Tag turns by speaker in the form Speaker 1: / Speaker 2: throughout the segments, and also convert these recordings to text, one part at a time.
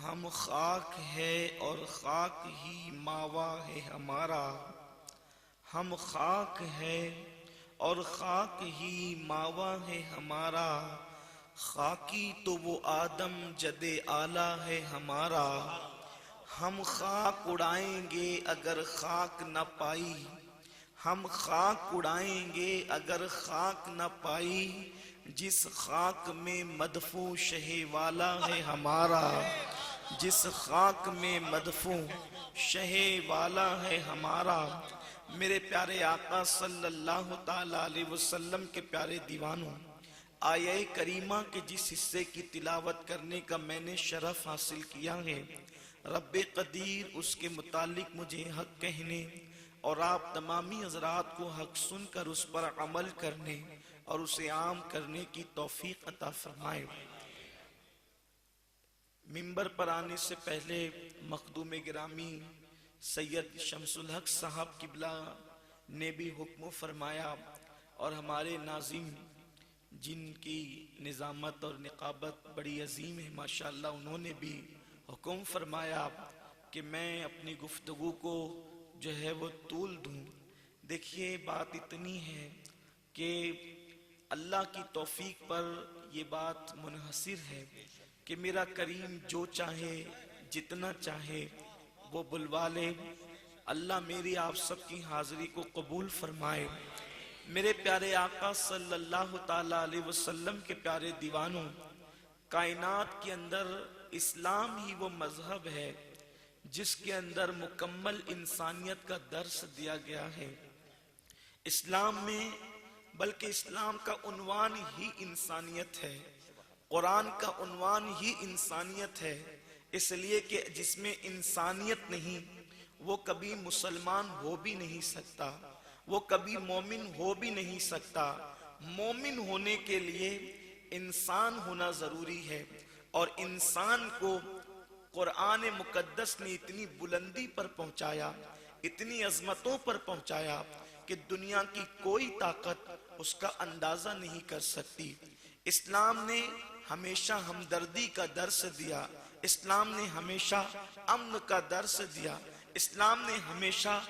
Speaker 1: हम खाक है और खाक ही मावा है हमारा। हम खाक है और खाक ही मावा है हमारा। खाकी तो वो आदम जदे आला है हमारा। हम खाक उड़ाएंगे अगर खाक न पाई। हम खाक उड़ाएंगे अगर खाक न पाई। जिस खाक में मदफू शहे वाला है हमारा। जिस खाक में मदफू शहे वाला है हमारा। मेरे प्यारे आका सल्लल्लाहु ताला अलैहि वसल्लम के प्यारे दीवानों, आये करीमा के जिस हिस्से की तिलावत करने का मैंने शरफ हासिल किया है, रब्बे कदीर उसके मुतालिक मुझे हक कहने और आप तमामी हजरात को हक सुनकर उस पर अमल करने और उसे आम करने की तौफीक अता फरमाए। मिंबर पर आने से पहले मखदूम गिरामी सैयद शमसुल हक साहब किबला ने भी हुक्म फरमाया और हमारे नाज़िम जिनकी निज़ामत और निकाबत बड़ी अजीम है माशाअल्लाह, उन्होंने भी हुक्म फरमाया कि मैं अपनी गुफ्तगू को जो है वो तूल दूं। देखिए बात इतनी है कि अल्लाह की तौफीक पर ये बात मुनहसिर है कि मेरा करीम जो चाहे जितना चाहे वो बुलवा ले। अल्लाह मेरी आप सबकी हाजिरी को कबूल फरमाए। मेरे प्यारे आका सल्लल्लाहु ताला अलैहि वसल्लम के प्यारे दीवानों, कायनात के अंदर इस्लाम ही वो मजहब है जिसके अंदर मुकम्मल इंसानियत का दर्स दिया गया है। इस्लाम में बल्कि इस्लाम का उन्वान ही इंसानियत है, कुरान का उन्वान ही इंसानियत है, इसलिए कि जिसमें इंसानियत नहीं वो कभी मुसलमान हो भी नहीं सकता, वो कभी मोमिन हो भी नहीं सकता। मोमिन होने के लिए इंसान होना जरूरी है और इंसान को कुरान मुकद्दस ने इतनी बुलंदी पर पहुंचाया, इतनी अजमतों पर पहुंचाया कि दुनिया की कोई ताकत उसका अंदाजा नहीं कर सकती। इस्लाम ने हमेशा हमदर्दी का दर्स दिया, इस्लाम ने हमेशा अम्न का दर्स दिया, इस्लाम ने हमेशा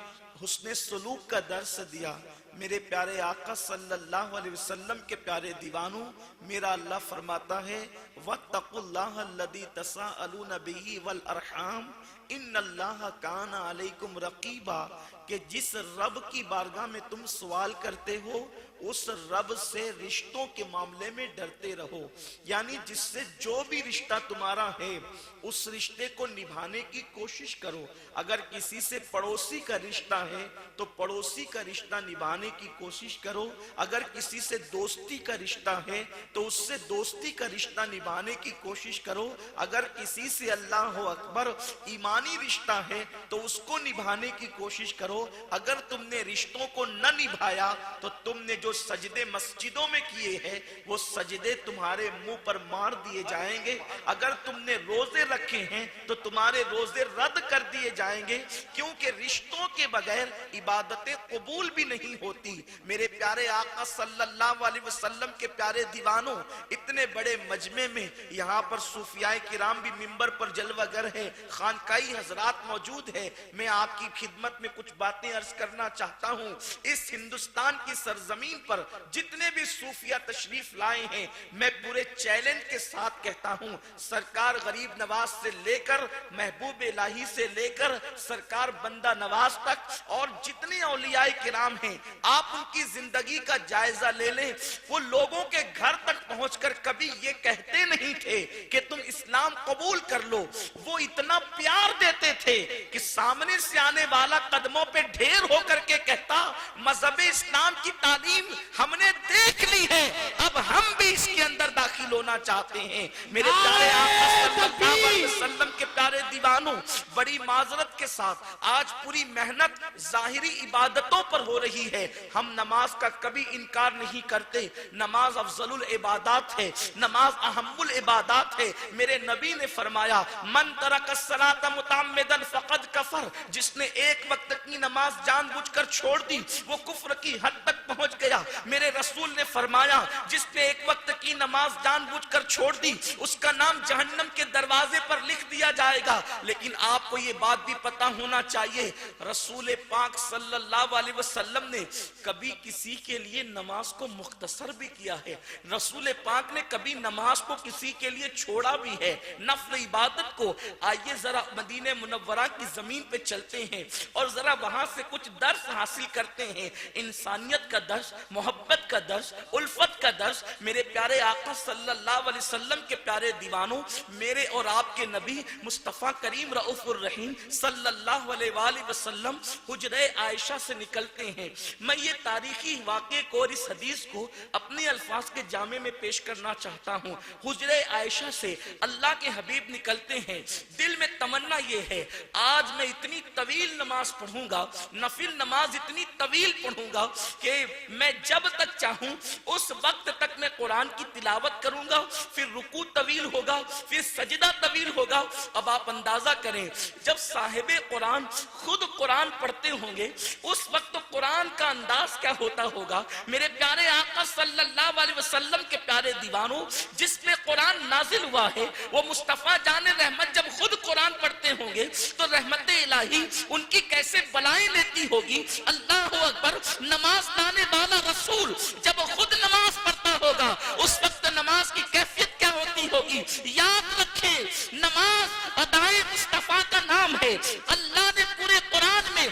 Speaker 1: हुस्ने सलूक का दर्स दिया। मेरे प्यारे आका सल्लल्लाहु अलैहि वसल्लम के प्यारे दीवानों, मेरा अल्लाह फरमाता है वत्तकुल्लाह अल्लज़ी तसाअलूना बिही वल अरहाम इन्नल्लाह काना अलैकुम रकीबा, कि जिस रब की बारगाह में तुम सवाल करते हो उस रब से रिश्तों के मामले में डरते रहो। यानी जिससे जो भी रिश्ता तुम्हारा है उस रिश्ते को निभाने की कोशिश करो। अगर किसी से पड़ोसी का रिश्ता है तो पड़ोसी का रिश्ता निभाने की कोशिश करो। अगर किसी से दोस्ती का रिश्ता है तो उससे दोस्ती का रिश्ता निभाने की कोशिश करो। अगर किसी से अल्लाह अकबर ईमानी रिश्ता है तो उसको निभाने की कोशिश करो। अगर तुमने रिश्तों को न निभाया तो तुमने जो सजदे मस्जिदों में किए हैं वो सजदे तुम्हारे मुंह पर मार दिए जाएंगे। अगर तुमने रोजे रखे हैं तो तुम्हारे रोजे रद्द कर दिए जाएंगे, क्योंकि रिश्तों के बगैर इबादतें कबूल भी नहीं होती। मेरे प्यारे आका सल्लल्लाहु अलैहि वसल्लम के प्यारे दीवानों, इतने बड़े मजमे में यहाँ पर सूफियाए किराम भी मिंबर पर जलवागर है, खानकाई हजरात मौजूद है। मैं आपकी खिदमत में कुछ बातें अर्ज करना चाहता हूँ। इस हिंदुस्तान की सरजमीन पर जितने भी सूफिया तशरीफ लाए हैं, मैं पूरे चैलेंज के साथ कहता हूँ, सरकार गरीब नवाज से लेकर महबूब इलाही से लेकर सरकार बंदा नवाज तक और जितने औलियाए किराम हैं, आप उनकी जिंदगी का जायजा ले लें। वो लोगों के घर तक पहुंचकर कभी ये कहते नहीं थे कि तुम इस्लाम कबूल कर लो। वो इतना प्यार देते थे कि सामने से आने वाला कदमों पे ढेर होकर के कहता, मजहब इस्लाम की तालीम हमने देख ली है, अब हम भी इसके अंदर दाखिल होना चाहते हैं। मेरे प्यारे आका सल्लल्लाहु अलैहि वसल्लम के प्यारे दीवानों, बड़ी माजरत के साथ आज पूरी मेहनत जाहिरी इबादतों पर हो रही है। हम नमाज का कभी इनकार नहीं करते, नमाज अफजलुल इबादत है, नमाज अहम्मुल इबादत है। मेरे नबी ने फरमाया, मन तरक सलात मुतअम्मिदन फक़द कफर, जिसने एक वक्त की नमाज जानबूझकर छोड़ दी वो कुफ्र की हद तक पहुंच गया। मेरे रसूल ने फरमाया, जिसने एक वक्त की नमाज जानबूझकर छोड़ दी उसका नाम जहन्नम के दरवाजे पर लिख दिया जाएगा। लेकिन आपको ये बात भी पता होना चाहिए, रसूल पाक सल्लल्लाहु अलैहि वसल्लम ने कभी किसी के लिए नमाज को मुख्तसर भी किया है। रसूल पाक ने कभी नमाज को किसी के लिए छोड़ा भी है, नफल इबादत को। आइए जरा मदीने मुनव्वरा की जमीन पे चलते हैं और जरा वहां से कुछ दर्स हासिल करते हैं, इंसानियत का दर्स, मोहब्बत का दर्स, उल्फत का दर्स। मेरे प्यारे आका सल्लल्लाहु अलैहि वसल्लम के प्यारे दीवानों, मेरे और आपके नबी मुस्तफा करीम रऊफुर रहीम सल्लल्लाहु अलैहि वसल्लम हुजरे आयशा से निकलते हैं। मैं ये तारीखी वाक़े को और इस हदीस को अपने अल्फाज के जामे में पेश करना चाहता हूँ। हुजरे आयशा से अल्लाह के हबीब निकलते हैं, दिल में तमन्ना ये है, आज मैं इतनी तवील नमाज पढ़ूंगा, नफिल नमाज इतनी तवील पढ़ूंगा कि मैं जब तक चाहूं उस वक्त तक मैं कुरान की तिलावत करूंगा, फिर रुकू तवील होगा, फिर सजदा तवील होगा। अब आप अंदाजा करें, जब साहिबे कुरान खुद कुरान पढ़ते होंगे उस वक्त तो कुरान का अंदाज क्या होता होगा। मेरे प्यारे आका सल्लल्लाहु अलैहि वसल्लम के प्यारे दीवानों, जिसमें कुरान नाजिल हुआ है, वो मुस्तफा जाने रहमत जब खुद कुरान पढ़ते होंगे तो रहमत इलाही उनकी कैसे बलाएं लेती होगी। अल्लाह अकबर। नमाज लाने वाला रसूल जब खुद नमाज पढ़ता होगा उस वक्त नमाज की कैफियत क्या होती होगी। याद रखें, नमाज अदाए मुस्तफा का नाम है। अल्लाह ने पूरे कुरान में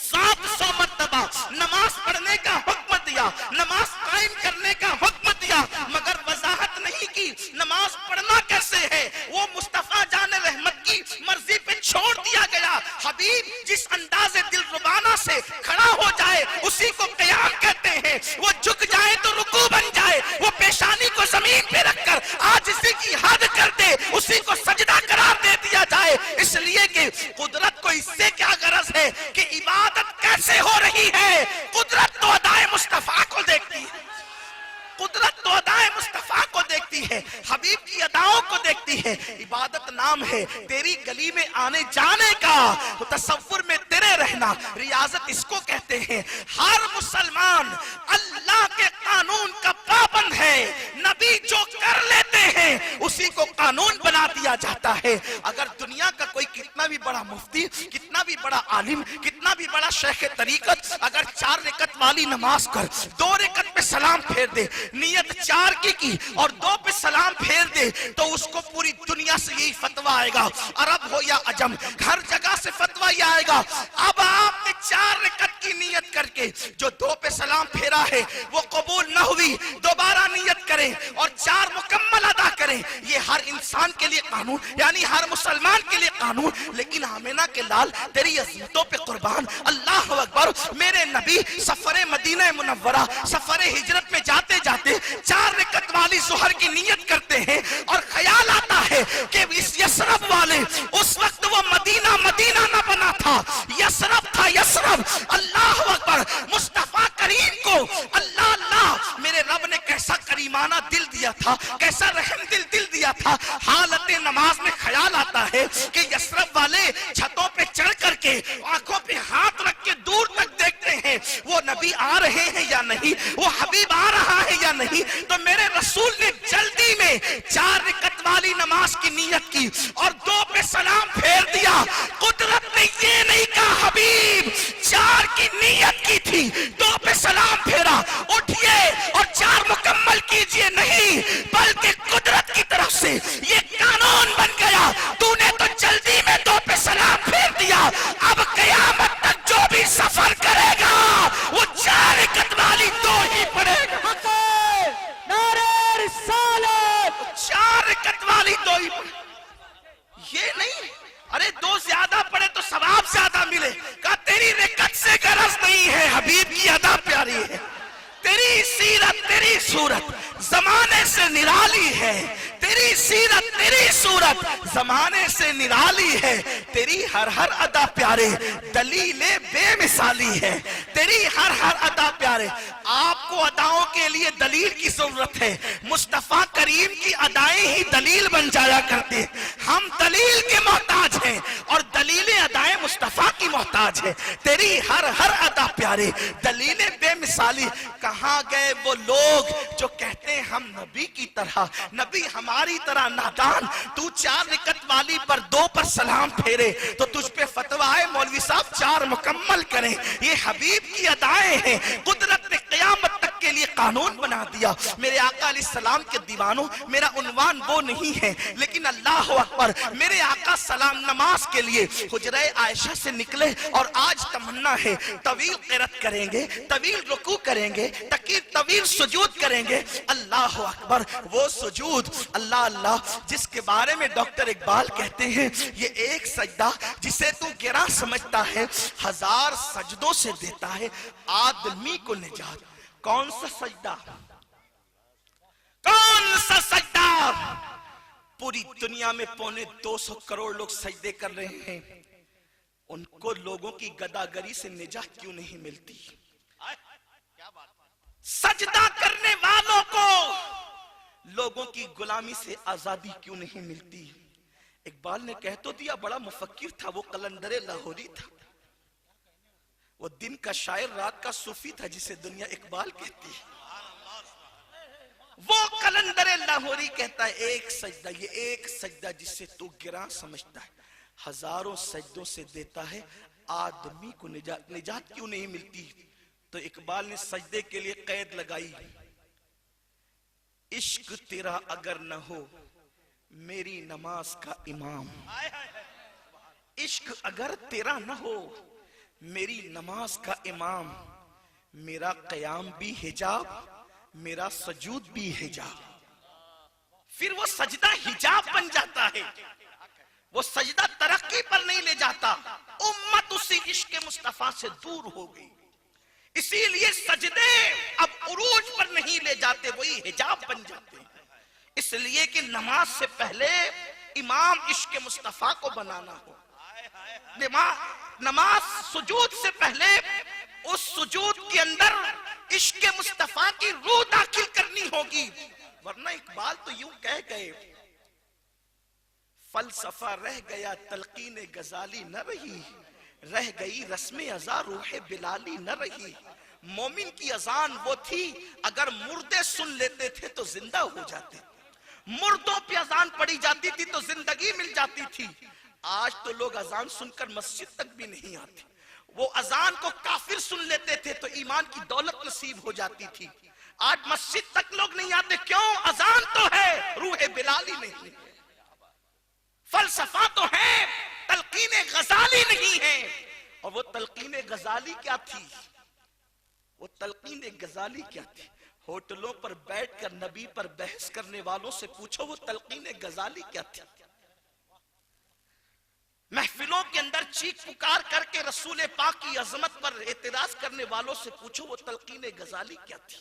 Speaker 1: 700 मर्तबा नमाज पढ़ने का हुक्म दिया, नमाज कायम करने का हुक्म दिया, मगर वजाहत नहीं की नमाज पढ़ना कैसे है। वो मुस्तफा जाने रहमत की मर्जी पे छोड़ दिया गया। हबीब जिस अंदाजे दिलरुबाना से खड़ा हो जाए उसी को क़याम कहते हैं। वो झुक जाए तो रुकू बन जाए, वो पेशानी को जमीन पे रखकर आजिज़ी की हद कर दे उसी को सजदा करार दे दिया जाए। इसलिए कि कुदरत को इससे क्या गरज है कि इबादत कैसे हो रही है। कुदरत तो अदाए मुस्तफा को देखती है, कुदरत तो अदाए मुस्तफा को देखती है, हबीब की अदाओं को देखती है। इबादत नाम है तेरी गली में आने जाने का, तसव्वुर में तेरे रहना, रियाजत इसको कहते हैं। हर मुसलमान अल्लाह के कानून का पाबंद है। नबी जो कर लेते हैं उसी को कानून बना दिया जाता है। अगर दुनिया का कोई कितना भी बड़ा मुफ्ती, कितना भी बड़ा आलिम, कितना भी बड़ा शेख तरीकत अगर 4 रकत वाली नमाज कर 2 रकत पे सलाम फेर दे, नियत 4 की और 2 पे सलाम फेर दे, तो उसको पूरी दुनिया से यही फतवा आएगा, अरब हो या अजम, हर जगह से फतवा ये आएगा। अब आपने 4 रकत की नियत करके जो 2 पे सलाम फेरा है वो कबूल न हुई, दोबारा नियत करें और 4 मुकम्मल अदा करें। ये हर इंसान के लिए कानून, यानी हर मुसलमान के लिए कानून। लेकिन आमिना के लाल तेरी अज़मतों पे कुर्बान, अल्लाह अकबर। मेरे नबी सफरे मदीना मुनव्वरा, सफरे हिजरत में जाते जाते 4 रकत वाली ज़ुहर की नियत करते हैं और ख्याल आता है कि इस यसरब वाले, उस वक्त वो मदीना मदीना ना बना था, यसरब था यसरब। अल्लाह अकबर। मुस्तफा करीम को अल्लाह अल्लाह, मेरे रब ने कैसा करीमाना दिल दिया था, कैसा रहम दिल दिया था। हालत नमाज में ख्याल आता है कि यसरब वाले छतों पे चढ़ करके आंखों पे हाथ रख के दूर तक देखते हैं वो नबी आ रहे हैं या नहीं, वो हबीब आ रहा है या नहीं। तो मेरे रसूल ने जल्दी में 4 रकत वाली नमाज की नियत की और 2 पे सलाम फेर दिया। कुदरत ने ये नहीं कहा हबीब 4 की नियत की थी, 2 पे सलाम फेरा, उठिए और 4 मुकम्मल कीजिए, नहीं, बल्कि कुदरत की तरफ से ये कानून बन गया। तूने तो जल्दी में 2 पे सलाम फेर दिया, अब क़यामत तक जो भी सफर करेगा वो 4 रकत वाली 2 ही पढ़ेगा। 4 रकत वाली 2 ही पढ़े, ये नहीं अरे 2 ज्यादा पढ़े तो सवाब ज्यादा मिले। कहा तेरी रकत से गरज नहीं है, हबीब की अदा प्यारी है, तेरी सीरत तेरी सूरत जमाने से निराली है, तेरी सीरत तेरी सूरत जमाने से निराली है, तेरी हर हर अदा प्यारे दलीले बेमिसाली है, तेरी हर हर अदा प्यारे। आपको अदाओं के लिए दलील की जरूरत है, मुस्तफा करीम की अदाएं ही दलील बन जाया करती है। हम दलील के मोहताज हैं और दलीलें अदाएं मुस्तफा की मोहताज है। तेरी हर हर अदा प्यारे दलीलें बेमिसाल मिसाली। कहां गए वो लोग जो कहते हैं हम नबी की तरह, नबी हमारी तरह नादान। तू 4 रिकत वाली पर 2 पर सलाम फेरे तो तुझ पे फतवा है मौलवी साहब 4 मुकम्मल करें। ये हबीब की अदाएं हैं। कुदरत ने क़यामत तक के लिए कानून बना दिया। मेरे आका अलैहिस्सलाम के दीवानों, मेरा उन्वान वो नहीं है, लेकिन अल्लाह अकबर, मेरे आका सलाम नमाज के लिए हुजरे आयशा से निकले और आज तमन्ना है तवील क़िरात करेंगे, तवील रुकू करेंगे, तवील सुजूद करेंगे। अल्लाह अकबर, वो सुजूद अल्लाह अल्लाह जिसके बारे में डॉक्टर इकबाल कहते हैं ये एक सजदा जिसे तू गिरा समझता है 1000 सजदों से देता है आदमी को निजात। कौन सा सजदा, कौन सा सजदा? पूरी दुनिया में 2.25 करोड़ लोग सजदे कर रहे हैं, उनको लोगों की गदागरी से निजात क्यों नहीं मिलती? सजदा करने वालों को लोगों की गुलामी से आजादी क्यों नहीं मिलती? इकबाल ने कह तो दिया, बड़ा मुफक्किर था वो, कलंदरे लाहौरी था, वो दिन का शायर रात का सूफी था जिसे दुनिया इकबाल कहती है। वो कलंदरे लाहौरी कहता है एक सजदा, ये एक सजदा जिसे तू गिरा समझता है 1000 सजदों से देता है आदमी को निजात क्यों नहीं मिलती? तो इकबाल ने सजदे के लिए कैद लगाई, इश्क तेरा अगर न हो मेरी नमाज का इमाम। इश्क अगर तेरा न हो मेरी नमाज का इमाम, मेरा कयाम भी हिजाब, मेरा सजूद भी हिजाब। फिर वो सजदा हिजाब बन जाता है, वो सजदा तरक्की पर नहीं ले जाता। उम्मत उसी इश्क मुस्तफा से दूर हो गई, इसीलिए सजदे अब उरूज पर नहीं ले जाते, वही हिजाब बन जाते हैं। इसलिए कि नमाज से पहले इमाम इश्क मुस्तफा को बनाना हो, नमाज सुजूद से पहले उस सुजूद के अंदर इश्क मुस्तफा की रूह दाखिल करनी होगी। वरना इकबाल तो यूं कह गए, फलसफा रह गया तलकीन गजाली न रही, रह गई रस्म अज़ा रूह बिलाली न रही। मोमिन की अजान वो थी अगर मुर्दे सुन लेते थे तो जिंदा हो जाते, मुर्दों पे अजान पड़ी जाती थी तो जिंदगी मिल जाती थी। आज तो लोग अजान सुनकर मस्जिद तक भी नहीं आते, वो अजान को काफिर सुन लेते थे तो ईमान की दौलत नसीब हो जाती थी। आज मस्जिद तक लोग नहीं आते, क्यों? अजान तो है, रूह बिलाली नहीं, फलसफा तो है, तलकीन गजाली नहीं है। और वो तलकीन गजाली क्या थी? वो तलकीन गजाली क्या थी? होटलों पर बैठकर नबी पर बहस करने वालों से पूछो वो तलकीन गजाली क्या थी? महफिलों के अंदर चीख पुकार करके रसूल पाक की अजमत पर एतराज करने वालों से पूछो वो तलकीन गजाली क्या थी?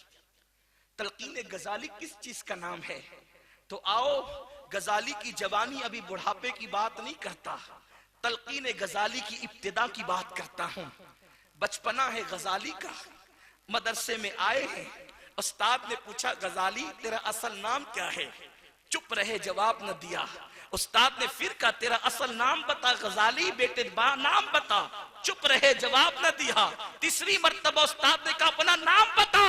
Speaker 1: तलकीन गजाली किस चीज का नाम है? तो आओ, गजाली की जवानी अभी बुढ़ापे की बात नहीं करता, तलकीन गजाली की इब्तिदा की बात करता हूं। बचपना है गजाली का, मदरसे में आए हैं, उस्ताद ने पूछा गजाली तेरा असल नाम क्या है? चुप रहे, जवाब न दिया। उस्ताद ने फिर कहा तेरा असल नाम बता गजाली, बेटे नाम बता। चुप रहे, जवाब न दिया। तीसरी मर्तबा उस्ताद ने कहा अपना नाम बता।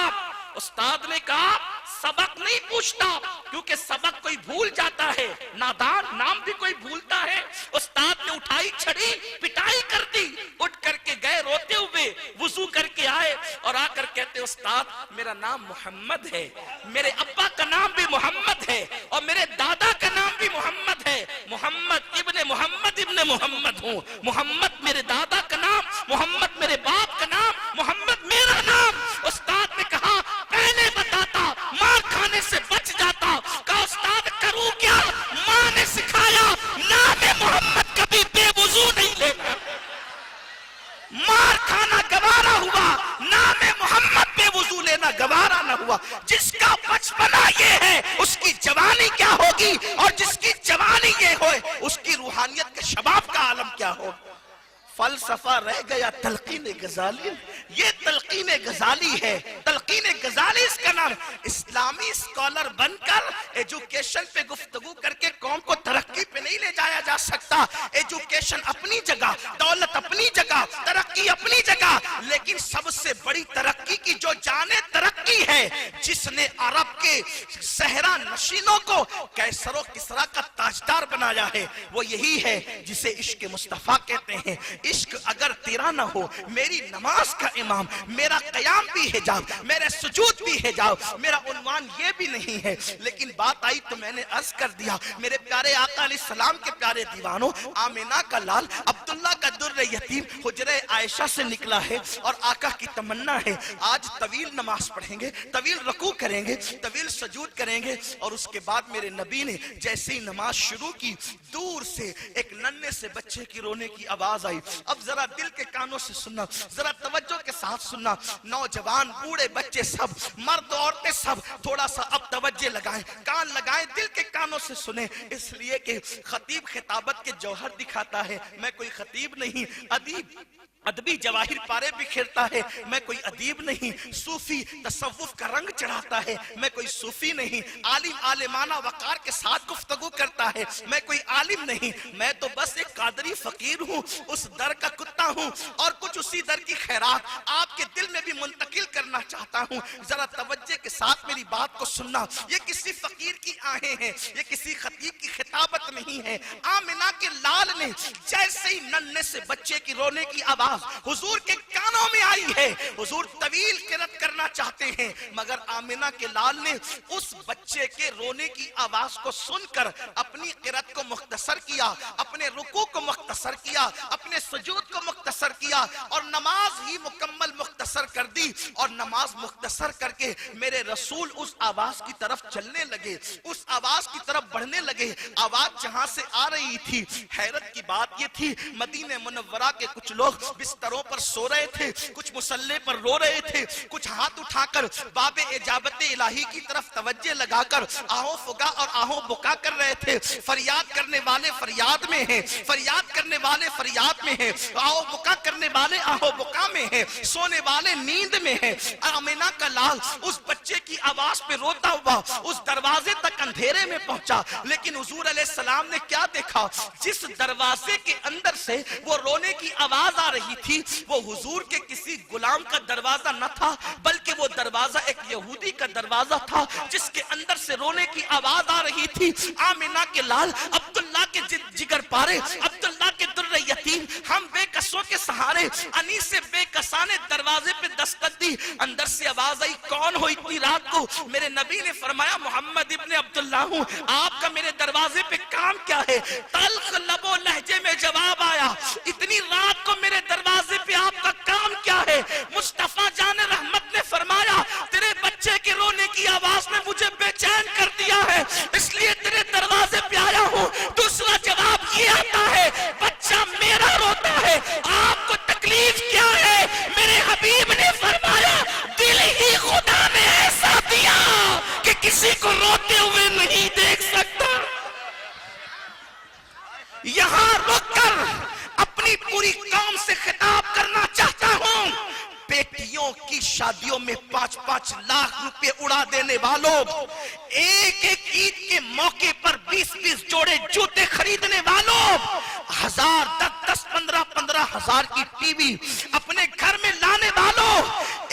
Speaker 1: उस्ताद ने कहा सबक नहीं पूछता, क्योंकि सबक कोई भूल जाता है, नादान नाम भी कोई भूलता है। उस्ताद ने उठाई छड़ी, पिटाई कर दी, उठ करके गए रोते हुए, वुजू करके आए और आकर कहते उस्ताद मेरा नाम मोहम्मद है, मेरे अब्बा का नाम भी मोहम्मद है और मेरे दादा का नाम भी मोहम्मद है। मोहम्मद इब्ने मोहम्मद हूँ। मोहम्मद मेरे दादा का नाम, मोहम्मद मेरे बाप का नाम, मोहम्मद मेरा नाम। उस्ताद ने कहा पहले बताता मार खाने से बच जाता। कहा उस्ताद करूं क्या? माँ ने सिखाया नाम मोहम्मद कभी बेवुजू नहीं लेना। मार खाना गवारा हुआ, नाम मोहम्मद बेवुजू लेना गवारा न हुआ। जिसका बचपना ये है उसकी जवानी क्या होगी, और जिसकी जवानी ये हो उसकी रूहानियत के शबाब का आलम क्या हो। फलसफा रह गया तलकीन गजाली, ये तलकीन गजाली है। तलकीन गजाली इसका नाम। इस्लामी स्कॉलर बनकर एजुकेशन पे गुफ्तगू करके कौम को तरक्की पे नहीं ले जाया जा सकता। एजुकेशन अपनी जगह, दौलत अपनी जगह, तरक्की अपनी जगह, लेकिन सबसे बड़ी तरक्की की जो जाने तरक्की है, जिसने अरब के सहरा नशीनों को कैसरो किसरा का ताजदार बनाया है, वो यही है जिसे इश्क मुस्तफा कहते हैं। इश्क अगर तेरा ना हो, मेरी नमाज का इमाम, मेरा कयाम भी हिजाब, मेरे सुजूद भी हिजाब, मेरा उन्वान ये भी नहीं है। लेकिन बात आई तो मैंने अर्ज कर दिया, मेरे प्यारे आका अलैहिस्सलाम के प्यारे दीवानों, आमिना का लाल अब्दुल्ला का दुर्र यतीम हुजरे आयशा से निकला है और आका की तमन्ना है आज तवील नमाज पढ़ेंगे, तवील रुकू करेंगे, तवील सजूद करेंगे। और उसके बाद मेरे नबी ने जैसे ही नमाज शुरू की, दूर से एक नन्हे से बच्चे की रोने की आवाज आई। अब जरा दिल के कानों से सुनना, जरा तवज्जो के साथ सुनना, नौजवान बूढ़े बच्चे सब, मर्द औरतें सब, थोड़ा सा अब तवज्जो लगाएं, कान लगाएं, दिल के कानों से सुने, इसलिए कि खतीब खिताबत के जौहर दिखाता है। मैं कोई खतीब नहीं, अदीब अदबी जवाहिर पारे बिखेरता है, मैं कोई अदीब नहीं। सूफी तसव्वुफ का रंग चढ़ाता है, मैं कोई सूफी नहीं। आलिम आलिमाना वकार के साथ गुफ्तगू करता है, मैं कोई आलिम नहीं। मैं तो बस एक कादरी फकीर हूँ, उस दर का कुत्ता हूँ और कुछ उसी दर की खैरात आपके दिल में भी मुंतकिल करना चाहता हूँ। जरा तवज्जो के साथ मेरी बात को सुनना। ये किसी फकीर की आहें हैं, ये किसी खतीब की खिताबत नहीं है। आमिना के लाल ने जैसे ही नन्हे से बच्चे की रोने की आवाज हुजूर के कानों में आई है, हुजूर तवील किरत करना चाहते हैं, मगर आमिना के लाल ने उस बच्चे के रोने की आवाज को सुनकर अपनी किरत को मुख्तसर किया, अपने रुकू को मुख्तसर किया, अपने सुजूद को मुख्तसर किया और नमाज ही मुकम्मल मुख्तसर कर दी। और नमाज मुख्तसर करके मेरे रसूल उस आवाज की तरफ चलने लगे, उस आवाज की तरफ बढ़ने लगे। आवाज जहां से आ रही थी, हैरत की बात यह थी, मदीने मुनव्वरा के कुछ लोग बिस्तरों पर सो रहे थे, कुछ मुसल्ले पर रो रहे थे, कुछ हाथ उठाकर बाबे इजाबत इलाही की तरफ तवज्जो लगाकर आहो फुगा और आहो बुका कर रहे थे। फरियाद करने वाले फरियाद में हैं, फरियाद करने वाले फरियाद में हैं, आहो बुका करने वाले आहो बुका में हैं, सोने वाले नींद में हैं। आमिना का लाल उस बच्चे की आवाज पे रोता हुआ उस दरवाजे तक अंधेरे में पहुंचा, लेकिन हुजूर अलैहिस्सलाम ने क्या देखा? जिस दरवाजे के अंदर से वो रोने की आवाज आ रही थी, वो हुजूर के किसी गुलाम का दरवाजा न था, बल्कि वो दरवाजा एक यहूदी का दरवाजा था, जिसके अंदर से रोने की आवाज आ रही थी। आमिना के लाल अब्दुल्ला के जिगर पारे, अब्दुल्ला के दुर्र यतीम, हम बेकसों के सहारे अनीस से बेकसा ने दरवाजे पे दस्तक दी। अंदर से आवाज आई, कौन हो इतनी रात को? मेरे नबी ने फरमाया, मोहम्मद इब्ने अब्दुल्ला हूँ। आपका मेरे दरवाजे पे काम क्या है? तल्ख लबो लहजे में जवाब आया, इतनी रात को मेरे दरवाजे पे आपका काम क्या है? मुस्तफा जान रहमत ने फरमाया, तेरे बच्चे के रोने की आवाज ने मुझे बेचैन कर दिया है, इसलिए तेरे दरवाजे पे आया हूँ। दूसरा जवाब ये आता है, बच्चा मेरा रोता है, आपको तकलीफ क्या है? मेरे हबीब ने फरमाया, दिल ही खुदा ने ऐसा दिया कि किसी को रोते हुए नहीं देख सकता। यहां रुककर अपनी पूरी कौम से खिताब करना चाहता हूं। बेटियों की शादियों में 5-5 लाख रुपए उड़ा देने वालों, एक एक ईद के मौके पर 20-20 जोड़े जूते खरीदने वालों, 1000, 10-10, 15-15 हजार की टीवी अपने घर में लाने वालों,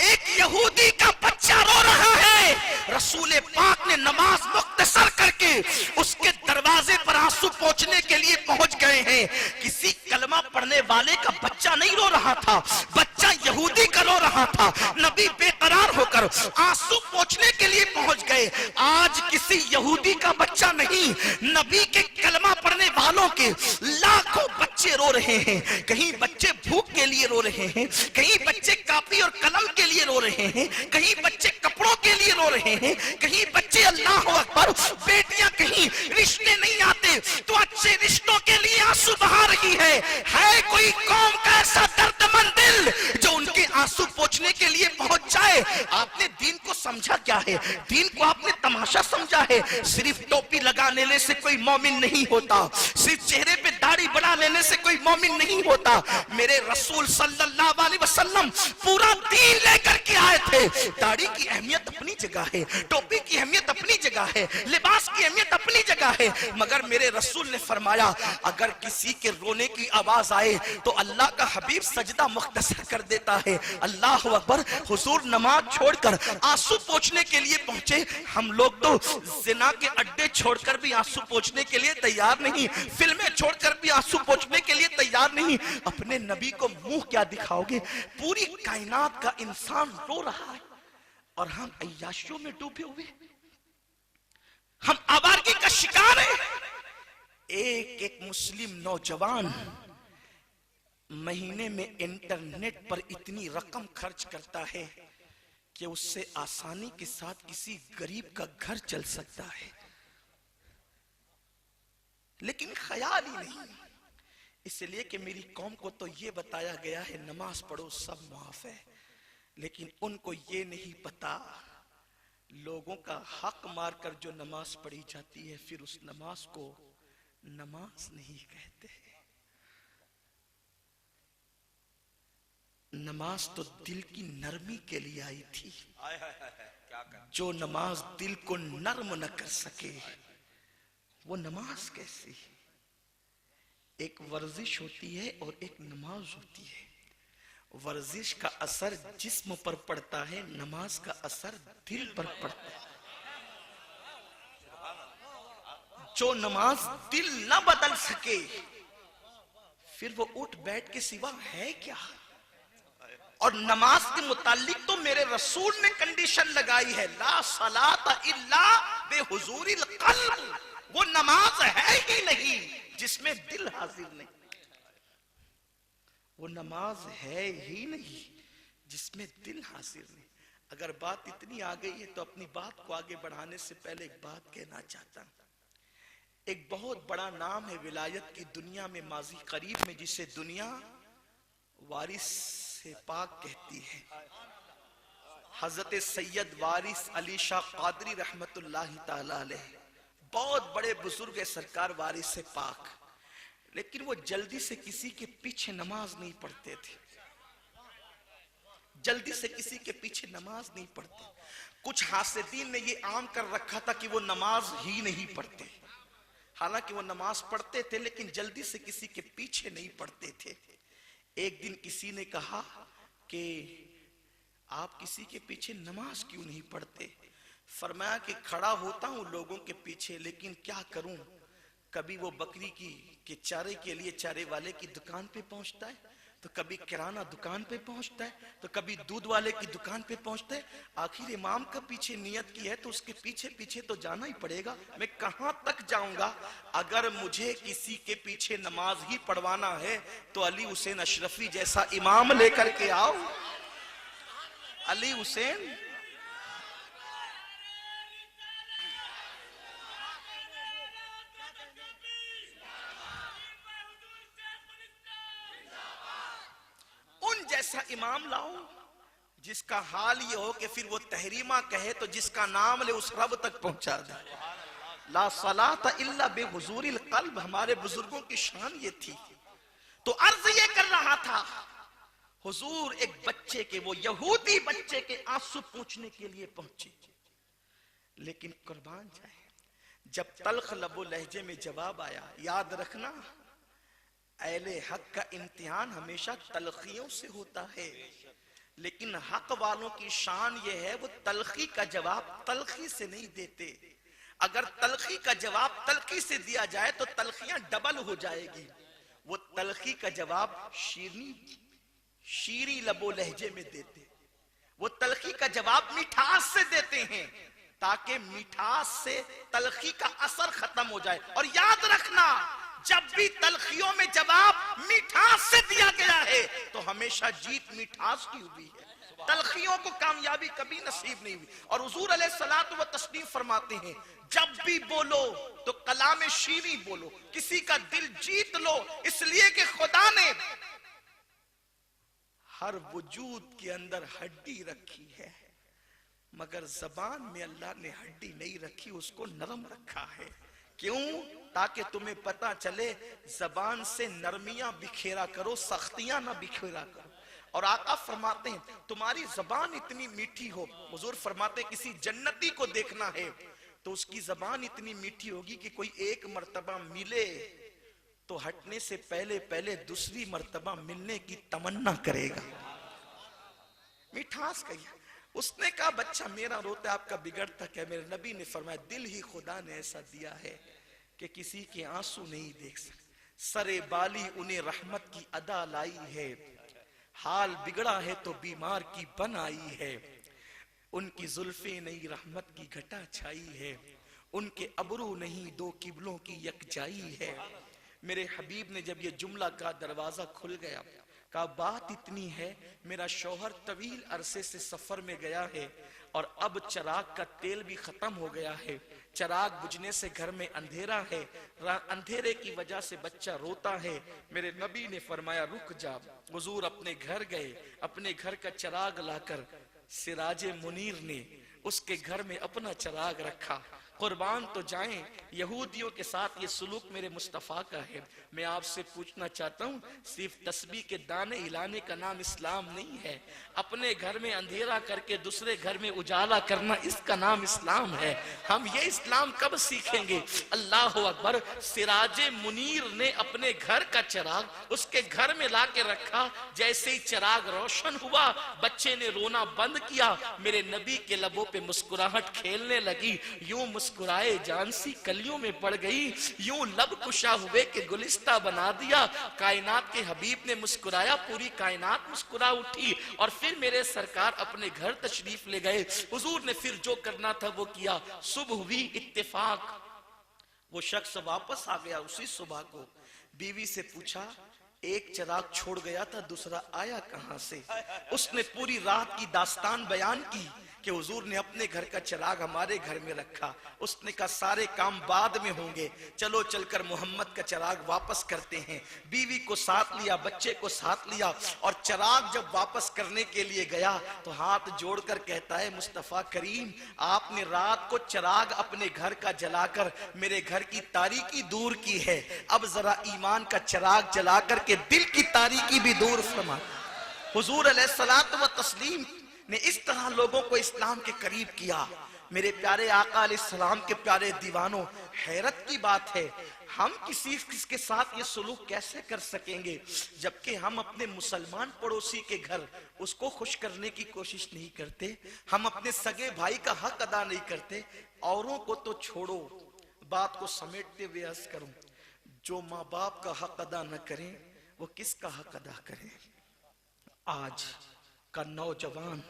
Speaker 1: एक यहूदी का बच्चा रो रहा है, रसूल पाक ने नमाज मुख्तसर करके उसके दरवाजे पर आंसू पोंछने के लिए पहुंच गए हैं। किसी कलमा पढ़ने वाले का बच्चा नहीं रो रहा था, बच्चा यहूदी का रो रहा था। नबी बेकरार होकर आंसू पोंछने के लिए पहुंच गए। आज किसी यहूदी का बच्चा नहीं, नबी के कलमा पढ़ने वालों के लाखों बच्चे रो रहे हैं। कहीं बच्चे भूख के लिए रो रहे हैं, कहीं बच्चे कापी और कलम के लिए रो रहे हैं, कहीं बच्चे कपड़ों के लिए रो रहे हैं, कहीं बच्चे अल्लाह अकबर, बेटियां कहीं रिश्ते नहीं आते तो अच्छे रिश्तों के लिए आंसू बहा रही है कोई कौम का ऐसा दर्दमंद दिल जो उनके आंसू पोंछने के लिए पहुंच जाए? आपने दीन को समझा क्या है? दीन को आपने तमाशा समझा है? सिर्फ टोपी लगा लेने से कोई मोमिन नहीं होता, सिर्फ चेहरे पे दाढ़ी दाढ़ी बढ़ा लेने से कोई मोमिन नहीं होता। मेरे रसूल सल्लल्लाहु अलैहि वसल्लम पूरा दीन लेकर के आए थे। दाढ़ी की अहमियत अपनी जगह है, टोपी की अहमियत अपनी जगह है, लिबास की अहमियत अपनी जगह है, मगर मेरे रसूल ने फरमाया अगर किसी के रोने की आवाज आए तो अल्लाह का हबीब सजदा मुख्तसर कर देता है। अल्लाह अकबर। हुजूर नमाज छोड़कर आंसू पोंछने के लिए पहुंचे। हम लोग तो जिना के अड्डे छोड़कर भी आंसू पोंछने के लिए तैयार नहीं, फिल्में छोड़कर भी आंसू पोंछने के लिए तैयार नहीं। अपने नबी को मुंह क्या दिखाओगे? पूरी कायनात का इंसान रो रहा है और हम अय्याशियों में डूबे हुए, हम आवारगी का शिकार है। एक एक मुस्लिम नौजवान महीने में इंटरनेट पर इतनी रकम खर्च करता है कि उससे आसानी के साथ किसी गरीब का घर चल सकता है, लेकिन ख्याल ही नहीं। इसलिए कि मेरी कौम को तो ये बताया गया है नमाज पढ़ो सब माफ है, लेकिन उनको ये नहीं पता लोगों का हक मारकर जो नमाज पढ़ी जाती है फिर उस नमाज को नमाज नहीं कहते। नमाज तो दिल की नरमी के लिए आई थी। जो नमाज दिल को नर्म न कर सके वो नमाज कैसी? एक वर्जिश होती है और एक नमाज होती है। वर्जिश का असर जिस्म पर पड़ता है, नमाज का असर दिल पर पड़ता है। जो नमाज दिल न बदल सके फिर वो उठ बैठ के सिवा है क्या? और नमाज के मुतालिक तो मेरे रसूल ने कंडीशन लगाई है, ला सलाता इल्ला बेहुजूरिल क़ल्ब। वो नमाज है ही नहीं जिसमें दिल हाजिर नहीं, वो नमाज है ही नहीं जिसमें दिल हाजिर नहीं। अगर बात इतनी आ गई है तो अपनी बात को आगे बढ़ाने से पहले एक बात कहना चाहता हूं। एक बहुत बड़ा नाम है विलायत की दुनिया में माजी करीब में, जिसे दुनिया वारिस से पाक कहती है। हजरत सैयद वारिस अली शाह कादरी रहमतुल्लाहि ताला अलैह बहुत बड़े बुजुर्ग है सरकार वारिस से पाक, लेकिन वो जल्दी से किसी के पीछे नमाज नहीं पढ़ते थे। जल्दी से किसी के पीछे नमाज नहीं पढ़ते। कुछ हासिदीन ने ये आम कर रखा था कि वो नमाज ही नहीं पढ़ते, हालांकि वो नमाज पढ़ते थे लेकिन जल्दी से किसी के पीछे नहीं पढ़ते थे। एक दिन किसी ने कहा कि आप किसी के पीछे नमाज क्यों नहीं पढ़ते? फरमाया कि खड़ा होता हूं लोगों के पीछे, लेकिन क्या करूं, कभी वो बकरी के चारे के लिए चारे वाले की दुकान पे पहुंचता है, तो कभी किराना दुकान पे पहुंचता है, तो कभी दूध वाले की दुकान पे पहुंचता है। आखिर इमाम का पीछे नियत की है तो उसके पीछे पीछे तो जाना ही पड़ेगा। मैं कहां तक जाऊंगा? अगर मुझे किसी के पीछे नमाज ही पढ़वाना है तो अली हुसैन अशरफी जैसा इमाम लेकर के आओ। अली हुसैन जैसा इमाम लाओ जिसका हाल ये हो कि फिर वो तहरीमा कहे तो जिसका नाम ले उस रब तक पहुंचा दे। ला सलाता इल्ला बेहुजूरिल क़ल्ब, हमारे बुजुर्गों की शान ये थी। तो अर्ज ये कर रहा था हुजूर एक बच्चे के, वो यहूदी बच्चे के आंसू पूछने के लिए पहुंचे, लेकिन कुर्बान जाए जब तल्ख लबो लहजे में जवाब आया। याद रखना अहले हक का इम्तिहान हमेशा तलखियों से होता है, लेकिन हक वालों की शान ये है वो तलखी का जवाब तलखी से नहीं देते। अगर तलखी का जवाब तलखी से दिया जाए तो तलखियां डबल हो जाएगी। वो तलखी का जवाब शीरी लबो लहजे में देते, वो तलखी का जवाब मिठास से देते हैं ताकि मिठास से तलखी का असर खत्म हो जाए। और याद रखना जब भी तलखियों में जवाब मिठास से दिया गया है तो हमेशा जीत मिठास की हुई है, तलखियों को कामयाबी कभी नसीब नहीं हुई। और हुजूर अलैहिस्सलातु व तस्लीम फरमाते हैं जब भी बोलो तो कलाम शीरी बोलो, किसी का दिल जीत लो, इसलिए कि खुदा ने हर वजूद के अंदर हड्डी रखी है मगर जबान में अल्लाह ने हड्डी नहीं रखी, उसको नरम रखा है। क्यों? ताकि तुम्हें पता चले जबान से नरमियां बिखेरा करो, सख्तियां ना बिखेरा करो। और आका फरमाते हैं तुम्हारी जबान इतनी मीठी हो, हुजूर फरमाते किसी जन्नती को देखना है तो उसकी जबान इतनी मीठी होगी कि कोई एक मर्तबा मिले तो हटने से पहले पहले दूसरी मर्तबा मिलने की तमन्ना करेगा। मिठास कही। उसने कहा बच्चा मेरा रोता आपका बिगड़ता क्या? मेरे नबी ने फरमाया दिल ही खुदा ने ऐसा दिया है कि किसी के आंसू नहीं देख सकते। सरे बाली उन्हें रहमत की अदा लाई है, हाल बिगड़ा है तो बीमार की बन आई है। उनकी जुल्फे नहीं रहमत की घटा छाई है, उनके अबरू नहीं दो किबलों की यकजाई है। मेरे हबीब ने जब ये जुमला का दरवाजा खुल गया, कहा बात इतनी है मेरा शौहर तवील अरसे से सफर में गया है और अब चिराग का तेल भी खत्म हो गया है, चिराग बुझने से घर में अंधेरा है, अंधेरे की वजह से बच्चा रोता है। मेरे नबी ने फरमाया रुक जा। हुजूर अपने घर गए, अपने घर का चिराग लाकर सिराजे मुनीर ने उसके घर में अपना चिराग रखा। कुर्बान तो जाएं, यहूदियों के साथ ये सुलूक मेरे मुस्तफा का है। मैं आपसे पूछना चाहता हूँ सिर्फ तस्बीह के दाने हिलाने का नाम इस्लाम नहीं है, अपने घर में अंधेरा करके दूसरे घर में उजाला करना इसका नाम इस्लाम है। हम ये इस्लाम कब सीखेंगे? अल्लाह अकबर। सिराजे मुनीर ने अपने घर का चिराग उसके घर में ला के रखा, जैसे ही चिराग रोशन हुआ बच्चे ने रोना बंद किया, मेरे नबी के लबों पे मुस्कुराहट खेलने लगी। यूं मुस्कुराए जान सी कलियों में पड़ गई, यूं लब कुशा हुए के गुलिस्ता बना दिया। कायनात के हबीब ने मुस्कुराया, पूरी कायनात मुस्कुरा उठी और फिर मेरे सरकार अपने घर तशरीफ ले गए। हुजूर ने फिर जो करना था वो किया। सुबह हुई, इत्तेफाक वो शख्स वापस आ गया। उसी सुबह को बीवी से पूछा एक चिराग छोड़ गया था, दूसरा आया कहां से? उसने पूरी रात की दास्तान बयान की कि हुजूर ने अपने घर का चिराग हमारे घर में रखा। उसने कहा सारे काम बाद में होंगे, चलो चलकर मोहम्मद का चिराग वापस करते हैं। बीवी को साथ लिया, बच्चे को साथ लिया और चिराग जब वापस करने के लिए गया तो हाथ जोड़कर कहता है मुस्तफा करीम आपने रात को चिराग अपने घर का जलाकर मेरे घर की तारीकी दूर की है, अब जरा ईमान का चिराग जलाकर के दिल की तारीकी भी दूर फरमा। हुजूर अलैहिस्सलातु व तस्लीम ने इस तरह लोगों को इस्लाम के करीब किया। मेरे प्यारे आका अलैहिस्सलाम के प्यारे दीवानों, हैरत की बात है हम किसके साथ ये सलूक कैसे कर सकेंगे जबकि हम अपने मुसलमान पड़ोसी के घर उसको खुश करने की कोशिश नहीं करते, हम अपने सगे भाई का हक अदा नहीं करते। औरों को तो छोड़ो, बात को समेटते हुए अर्ज करूं, जो माँ बाप का हक अदा न करें वो किसका हक अदा करें? आज का नौजवान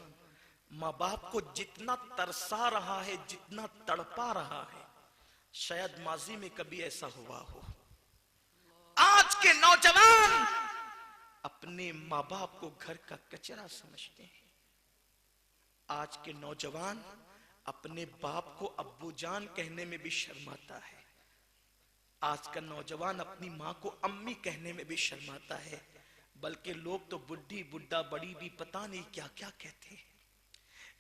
Speaker 1: माँ बाप को जितना तरसा रहा है, जितना तड़पा रहा है, शायद माजी में कभी ऐसा हुआ हो। आज के नौजवान अपने माँ बाप को घर का कचरा समझते हैं। आज के नौजवान अपने बाप को अब्बू जान कहने में भी शर्माता है। आज का नौजवान अपनी माँ को अम्मी कहने में भी शर्माता है, बल्कि लोग तो बुढ़ी बुड्ढा बड़ी भी पता नहीं क्या क्या कहते हैं।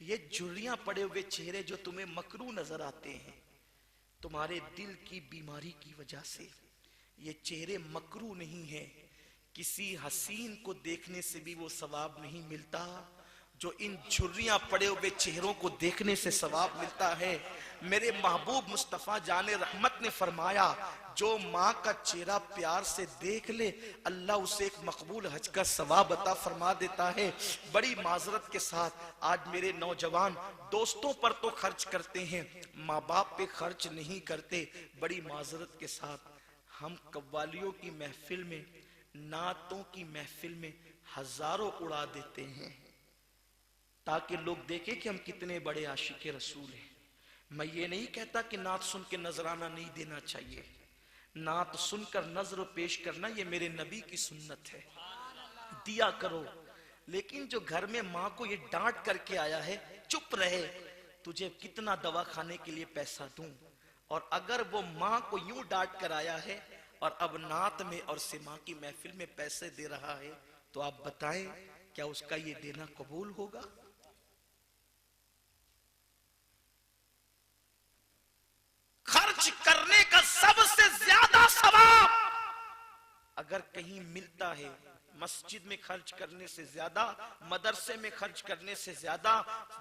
Speaker 1: ये झुर्रियां पड़े हुए चेहरे जो तुम्हें मकरू नजर आते हैं, तुम्हारे दिल की बीमारी की वजह से ये चेहरे मकरू नहीं है। किसी हसीन को देखने से भी वो सवाब नहीं मिलता जो इन झुर्रियां पड़े हुए चेहरों को देखने से सवाब मिलता है। मेरे महबूब मुस्तफा जाने रहमत ने फरमाया जो माँ का चेहरा प्यार से देख ले अल्लाह उसे एक मकबूल हज का सवाब अता फरमा देता है। बड़ी माजरत के साथ आज मेरे नौजवान दोस्तों पर तो खर्च करते हैं, माँ बाप पे खर्च नहीं करते। बड़ी माजरत के साथ हम कव्वालियों की महफिल में, नातों की महफिल में हजारों उड़ा देते हैं ताकि लोग देखें कि हम कितने बड़े आशिक रसूल हैं। मैं ये नहीं कहता कि नात सुन के नजराना नहीं देना चाहिए, नात सुनकर नजर पेश करना ये मेरे नबी की सुन्नत है, दिया करो। लेकिन जो घर में माँ को ये डांट करके आया है चुप रहे, तुझे कितना दवा खाने के लिए पैसा दूं, और अगर वो माँ को यूं डांट कर आया है और अब नात में और सिमा की महफिल में पैसे दे रहा है, तो आप बताएं क्या उसका ये देना कबूल होगा? खर्च करने का सबसे ज्यादा अगर कहीं मिलता है, मस्जिद में खर्च करने से ज्यादा, मदरसे में खर्च करने से ज्यादा,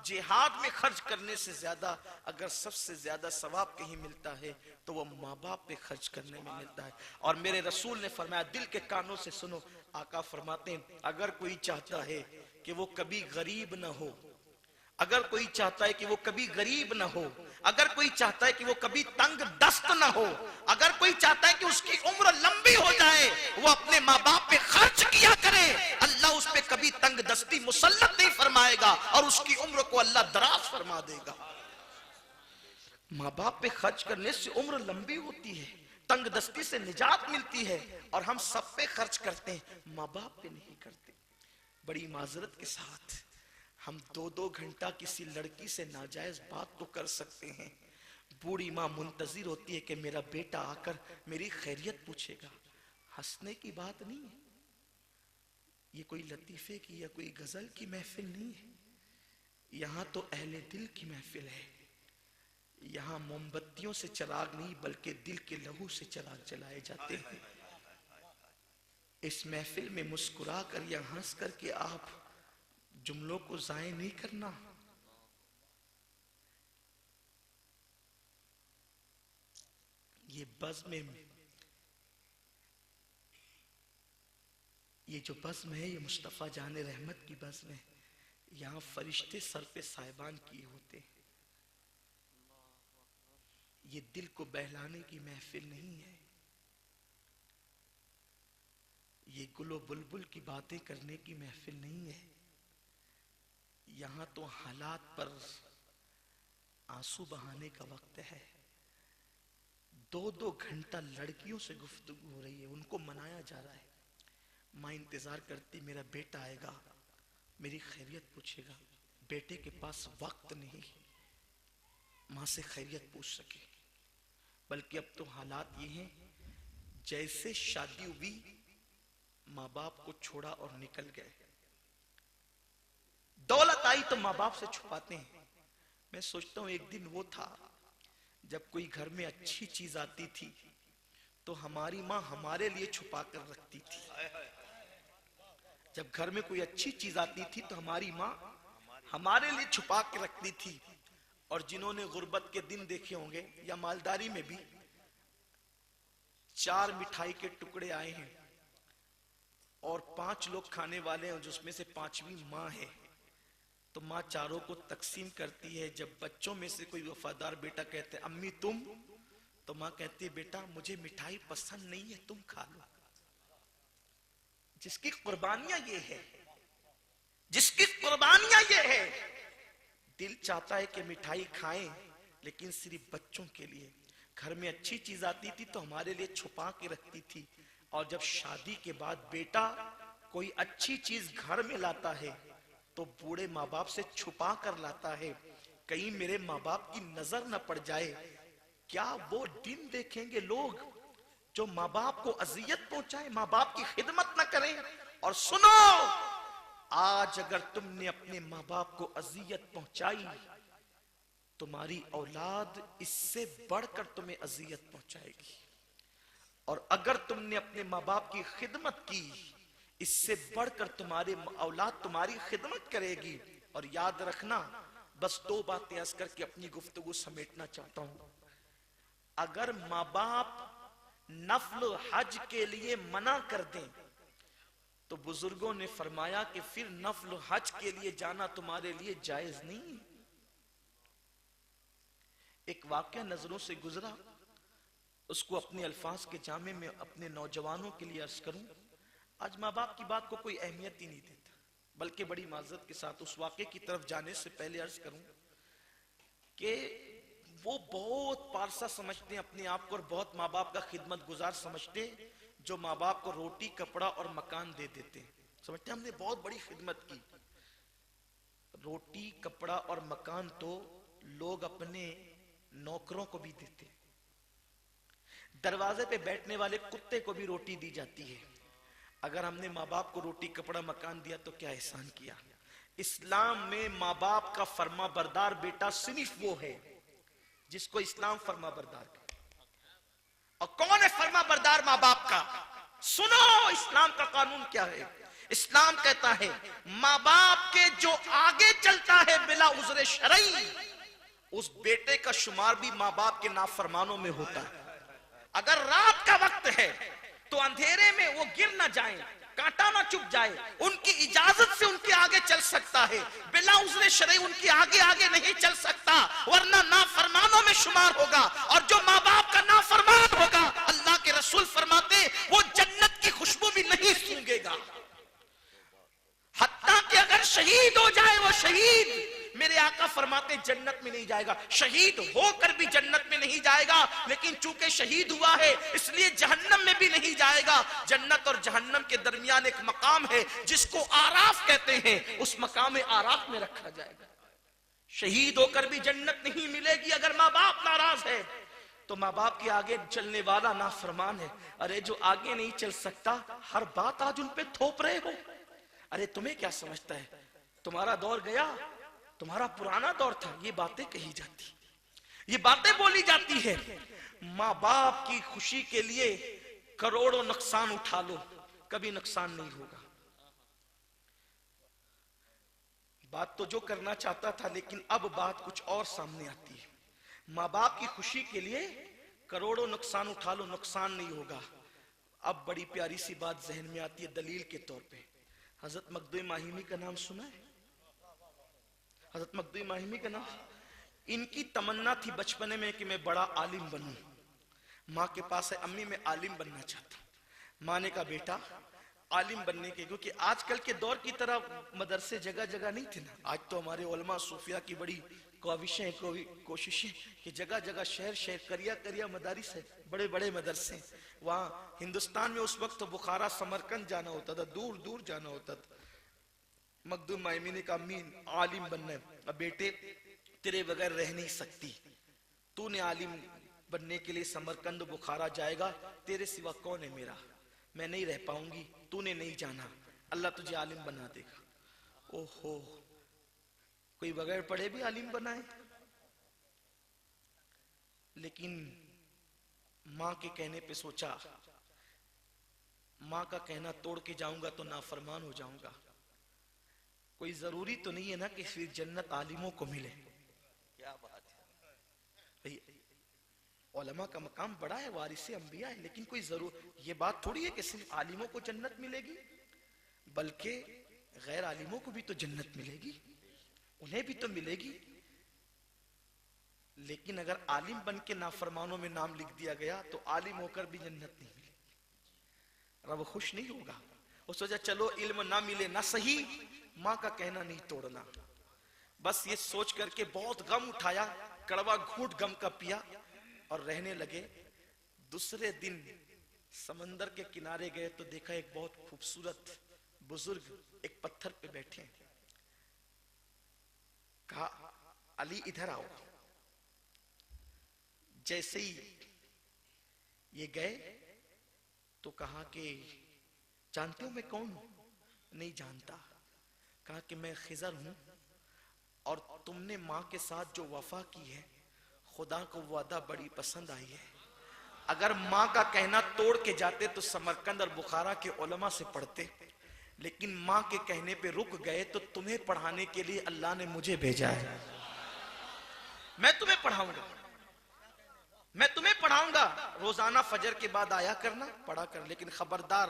Speaker 1: जिहाद में खर्च करने से ज्यादा, अगर सबसे ज्यादा सवाब कहीं मिलता है तो वो माँ बाप पे खर्च करने में मिलता है। और मेरे रसूल ने फरमाया, दिल के कानों से सुनो, आका फरमाते हैं अगर कोई चाहता है कि वो कभी गरीब ना हो, अगर कोई चाहता है कि वो कभी गरीब ना हो, अगर कोई चाहता है कि वो कभी तंग दस्त ना हो, अगर कोई चाहता है कि उसकी उम्र लंबी हो जाए, वो अपने माँ बाप पे खर्च किया करे, अल्लाह उस पे कभी तंग दस्ती मुसल्लत नहीं फरमाएगा और उसकी उम्र को अल्लाह दराज फरमा देगा। माँ बाप पे खर्च करने से उम्र लंबी होती है, तंग दस्ती से निजात मिलती है, और हम सब पे खर्च करते हैं, माँ बाप पे नहीं करते। बड़ी माजरत के साथ हम 2-2 घंटा किसी लड़की से नाजायज बात तो कर सकते हैं, बूढ़ी माँ मुंतजिर होती है कि मेरा बेटा आकर मेरी खैरियत पूछेगा। हंसने की बात नहीं है, ये कोई लतीफे की या कोई गजल की महफिल नहीं है, यहाँ तो अहले दिल की महफिल है। यहाँ मोमबत्तियों से चिराग नहीं बल्कि दिल के लहू से चिराग जलाए जाते हैं। इस महफिल में मुस्कुरा कर या हंस कर के आप जुमलों को जाये नहीं करना। ये बज़्म में, ये जो बज़्म है ये मुस्तफ़ा जाने रहमत की बज़्म है। यहाँ फरिश्ते सर पे साहिबान किए होते हैं। ये दिल को बहलाने की महफिल नहीं है, ये गुलो बुलबुल की बातें करने की महफिल नहीं है। यहाँ तो हालात पर आंसू बहाने का वक्त है। 2-2 घंटा लड़कियों से गुफ्तगू हो रही है, उनको मनाया जा रहा है। माँ इंतजार करती मेरा बेटा आएगा, मेरी खैरियत पूछेगा। बेटे के पास वक्त नहीं माँ से खैरियत पूछ सके, बल्कि अब तो हालात ये हैं जैसे शादी हुई माँ बाप को छोड़ा और निकल गए। दौलत आई तो माँ बाप से छुपाते हैं। मैं सोचता हूं एक दिन वो था जब कोई घर में अच्छी चीज आती थी तो हमारी माँ हमारे लिए छुपा कर रखती थी। जब घर में कोई अच्छी चीज आती थी तो हमारी माँ हमारे लिए छुपा के रखती थी। और जिन्होंने गुर्बत के दिन देखे होंगे या मालदारी में भी, 4 मिठाई के टुकड़े आए हैं और 5 लोग खाने वाले हैं, जिसमें से 5वीं माँ है, तो माँ चारों को तकसीम करती है। जब बच्चों में से कोई वफादार बेटा कहते हैं अम्मी तुम, तो माँ कहती है बेटा मुझे मिठाई पसंद नहीं है, तुम खा लो। जिसकी कुर्बानियां ये है, जिसकी कुर्बानियां ये है, दिल चाहता है कि मिठाई खाएं लेकिन सिर्फ बच्चों के लिए। घर में अच्छी चीज आती थी तो हमारे लिए छुपा के रखती थी, और जब शादी के बाद बेटा कोई अच्छी चीज घर में लाता है तो बूढ़े माँ बाप से छुपा कर लाता है, कहीं मेरे माँ बाप की नजर न पड़ जाए। क्या वो दिन देखेंगे लोग जो माँ बाप को अजियत पहुंचाए, माँ बाप की खिदमत न करें। और सुनो, आज अगर तुमने अपने माँ बाप को अजियत पहुंचाई, तुम्हारी औलाद इससे बढ़कर तुम्हें अजियत पहुंचाएगी। और अगर तुमने अपने माँ बाप की खिदमत की, इससे बढ़कर तुम्हारे औलाद तुम्हारी खिदमत करेगी। और याद रखना, बस 2 बातें अर्ज करके अपनी गुफ्तगू समेटना चाहता हूं। अगर माँ बाप नफल हज के लिए मना कर दें तो बुजुर्गों ने फरमाया कि फिर नफल हज के लिए जाना तुम्हारे लिए जायज नहीं। एक वाकया नजरों से गुजरा, उसको अपने अल्फाज के जामे में अपने नौजवानों के लिए अर्ज करूं। आज माँ बाप की बात को कोई अहमियत ही नहीं देता, बल्कि बड़ी माजरत के साथ उस वाक़े की तरफ जाने से पहले अर्ज करूं कि वो बहुत पारसा समझते हैं अपने आप को और बहुत माँ बाप का खिदमत गुजार समझते हैं, जो माँ बाप को रोटी कपड़ा और मकान दे देते हैं। समझते हैं हमने बहुत बड़ी खिदमत की। रोटी कपड़ा और मकान तो लोग अपने नौकरों को भी देते हैं, दरवाजे पे बैठने वाले कुत्ते को भी रोटी दी जाती है। अगर हमने माँ बाप को रोटी कपड़ा मकान दिया तो क्या एहसान किया। इस्लाम में माँ बाप का फर्मा बरदार बेटा सिर्फ वो है जिसको इस्लाम फर्मा बरदार करे। और कौन है फर्मा बरदार माँ बाप का? सुनो इस्लाम का कानून क्या है। इस्लाम कहता है माँ बाप के जो आगे चलता है बिला उज़्र शरई, उस बेटे का शुमार भी माँ बाप के नाफरमानों में होता है। अगर रात का वक्त है तो अंधेरे में वो गिर ना जाए, कांटा ना चुभ जाए, उनकी इजाजत से उनके आगे चल सकता है, बिला उज़्र शरई उनके आगे आगे नहीं चल सकता, वरना नाफरमानों में शुमार होगा। और जो माँ बाप का नाफरमान होगा, अल्लाह के रसूल फरमाते वो जन्नत की खुशबू भी नहीं सूंघेगा। हत्ता कि अगर शहीद हो जाए वो शहीद, मेरे आका फरमाते जन्नत में नहीं जाएगा, शहीद होकर भी जन्नत में नहीं जाएगा, लेकिन चूंकि शहीद हुआ है इसलिए जहन्नम में भी नहीं जाएगा। जन्नत और जहन्नम के दरमियान एक मकाम है जिसको आराफ कहते हैं, उस मकाम में आराफ में रखा जाएगा। शहीद होकर भी जन्नत नहीं मिलेगी अगर माँ बाप नाराज है तो। माँ बाप के आगे चलने वाला नाफरमान है। अरे जो आगे नहीं चल सकता, हर बात आज उन पे थोप रहे हो। अरे तुम्हें क्या समझता है, तुम्हारा दौर गया, तुम्हारा पुराना दौर था। ये बातें कही जाती, ये बातें बोली जाती है। माँ बाप की खुशी के लिए करोड़ों नुकसान उठा लो, कभी नुकसान नहीं होगा। बात तो जो करना चाहता था, लेकिन अब बात कुछ और सामने आती है। माँ बाप की खुशी के लिए करोड़ों नुकसान उठा लो, नुकसान नहीं होगा। अब बड़ी प्यारी सी बात जहन में आती है दलील के तौर पे। हजरत मखदूम माहिमी का नाम सुना है? हजरत मखदूम माहिमी का नाम, इनकी तमन्ना थी बचपने में कि मैं बड़ा आलिम बनूं। माँ के पास है, अम्मी मैं आलिम बनना चाहता हूं। माँ ने कहा बेटा आलिम बनने के, क्योंकि आजकल के दौर की तरह मदरसे जगह जगह नहीं थे ना। आज तो हमारे उलमा सूफिया की बड़ी काविशें, कोशिशें कि जगह जगह शहर शहर करिया करिया मदारिस है, बड़े बड़े मदरसे। वहाँ हिंदुस्तान में उस वक्त तो बुखारा समरकंद जाना होता था, दूर दूर जाना होता था। मखदूम माहिमी ने कहा अम्मी आलिम बनना है। अब बेटे तेरे बगैर रह नहीं सकती, तूने आलिम बनने के लिए समरकंद बुखारा जाएगा, तेरे सिवा कौन है मेरा, मैं नहीं रह पाऊंगी, तूने नहीं जाना, अल्लाह तुझे आलिम बना देगा। ओहो, कोई बगैर पढ़े भी आलिम बनाए। लेकिन माँ के कहने पे सोचा, माँ का कहना तोड़ के जाऊंगा तो नाफरमान हो जाऊंगा। कोई जरूरी तो नहीं है ना कि फिर जन्नत आलिमों को मिले। क्या बात है भाई, उलमा का मकाम बड़ा है, वारिसे अंबिया है, लेकिन कोई जरूर ये बात थोड़ी है कि सिर्फ आलिमों को जन्नत मिलेगी, बल्कि गैर आलिमों को भी तो जन्नत मिलेगी, उन्हें भी तो मिलेगी। लेकिन अगर आलिम बन के नाफरमानों में नाम लिख दिया गया तो आलिम होकर भी जन्नत नहीं मिलेगी। रब खुश नहीं होगा। वो सोचा चलो इल्म ना मिले ना सही, माँ का कहना नहीं तोड़ना। बस ये सोच करके बहुत गम उठाया, कड़वा घूंट गम का पिया और रहने लगे। दूसरे दिन समंदर के किनारे गए तो देखा एक बहुत खूबसूरत बुजुर्ग एक पत्थर पे बैठे हैं। कहा अली इधर आओ। जैसे ही ये गए तो कहा कि जानते हो मैं कौन हूं? नहीं जानता। कहा कि मैं खिजर हूं और तुमने माँ के साथ जो वफा की है, खुदा को वादा बड़ी पसंद आई है। अगर माँ का कहना तोड़ के जाते तो समरकंद और बुखारा के उलमा से पढ़ते, लेकिन माँ के कहने पे रुक गए तो तुम्हें पढ़ाने के लिए अल्लाह ने मुझे भेजा है। मैं तुम्हें पढ़ाऊंगा, मैं तुम्हें पढ़ाऊंगा। रोजाना फजर के बाद आया करना, पढ़ा कर, लेकिन खबरदार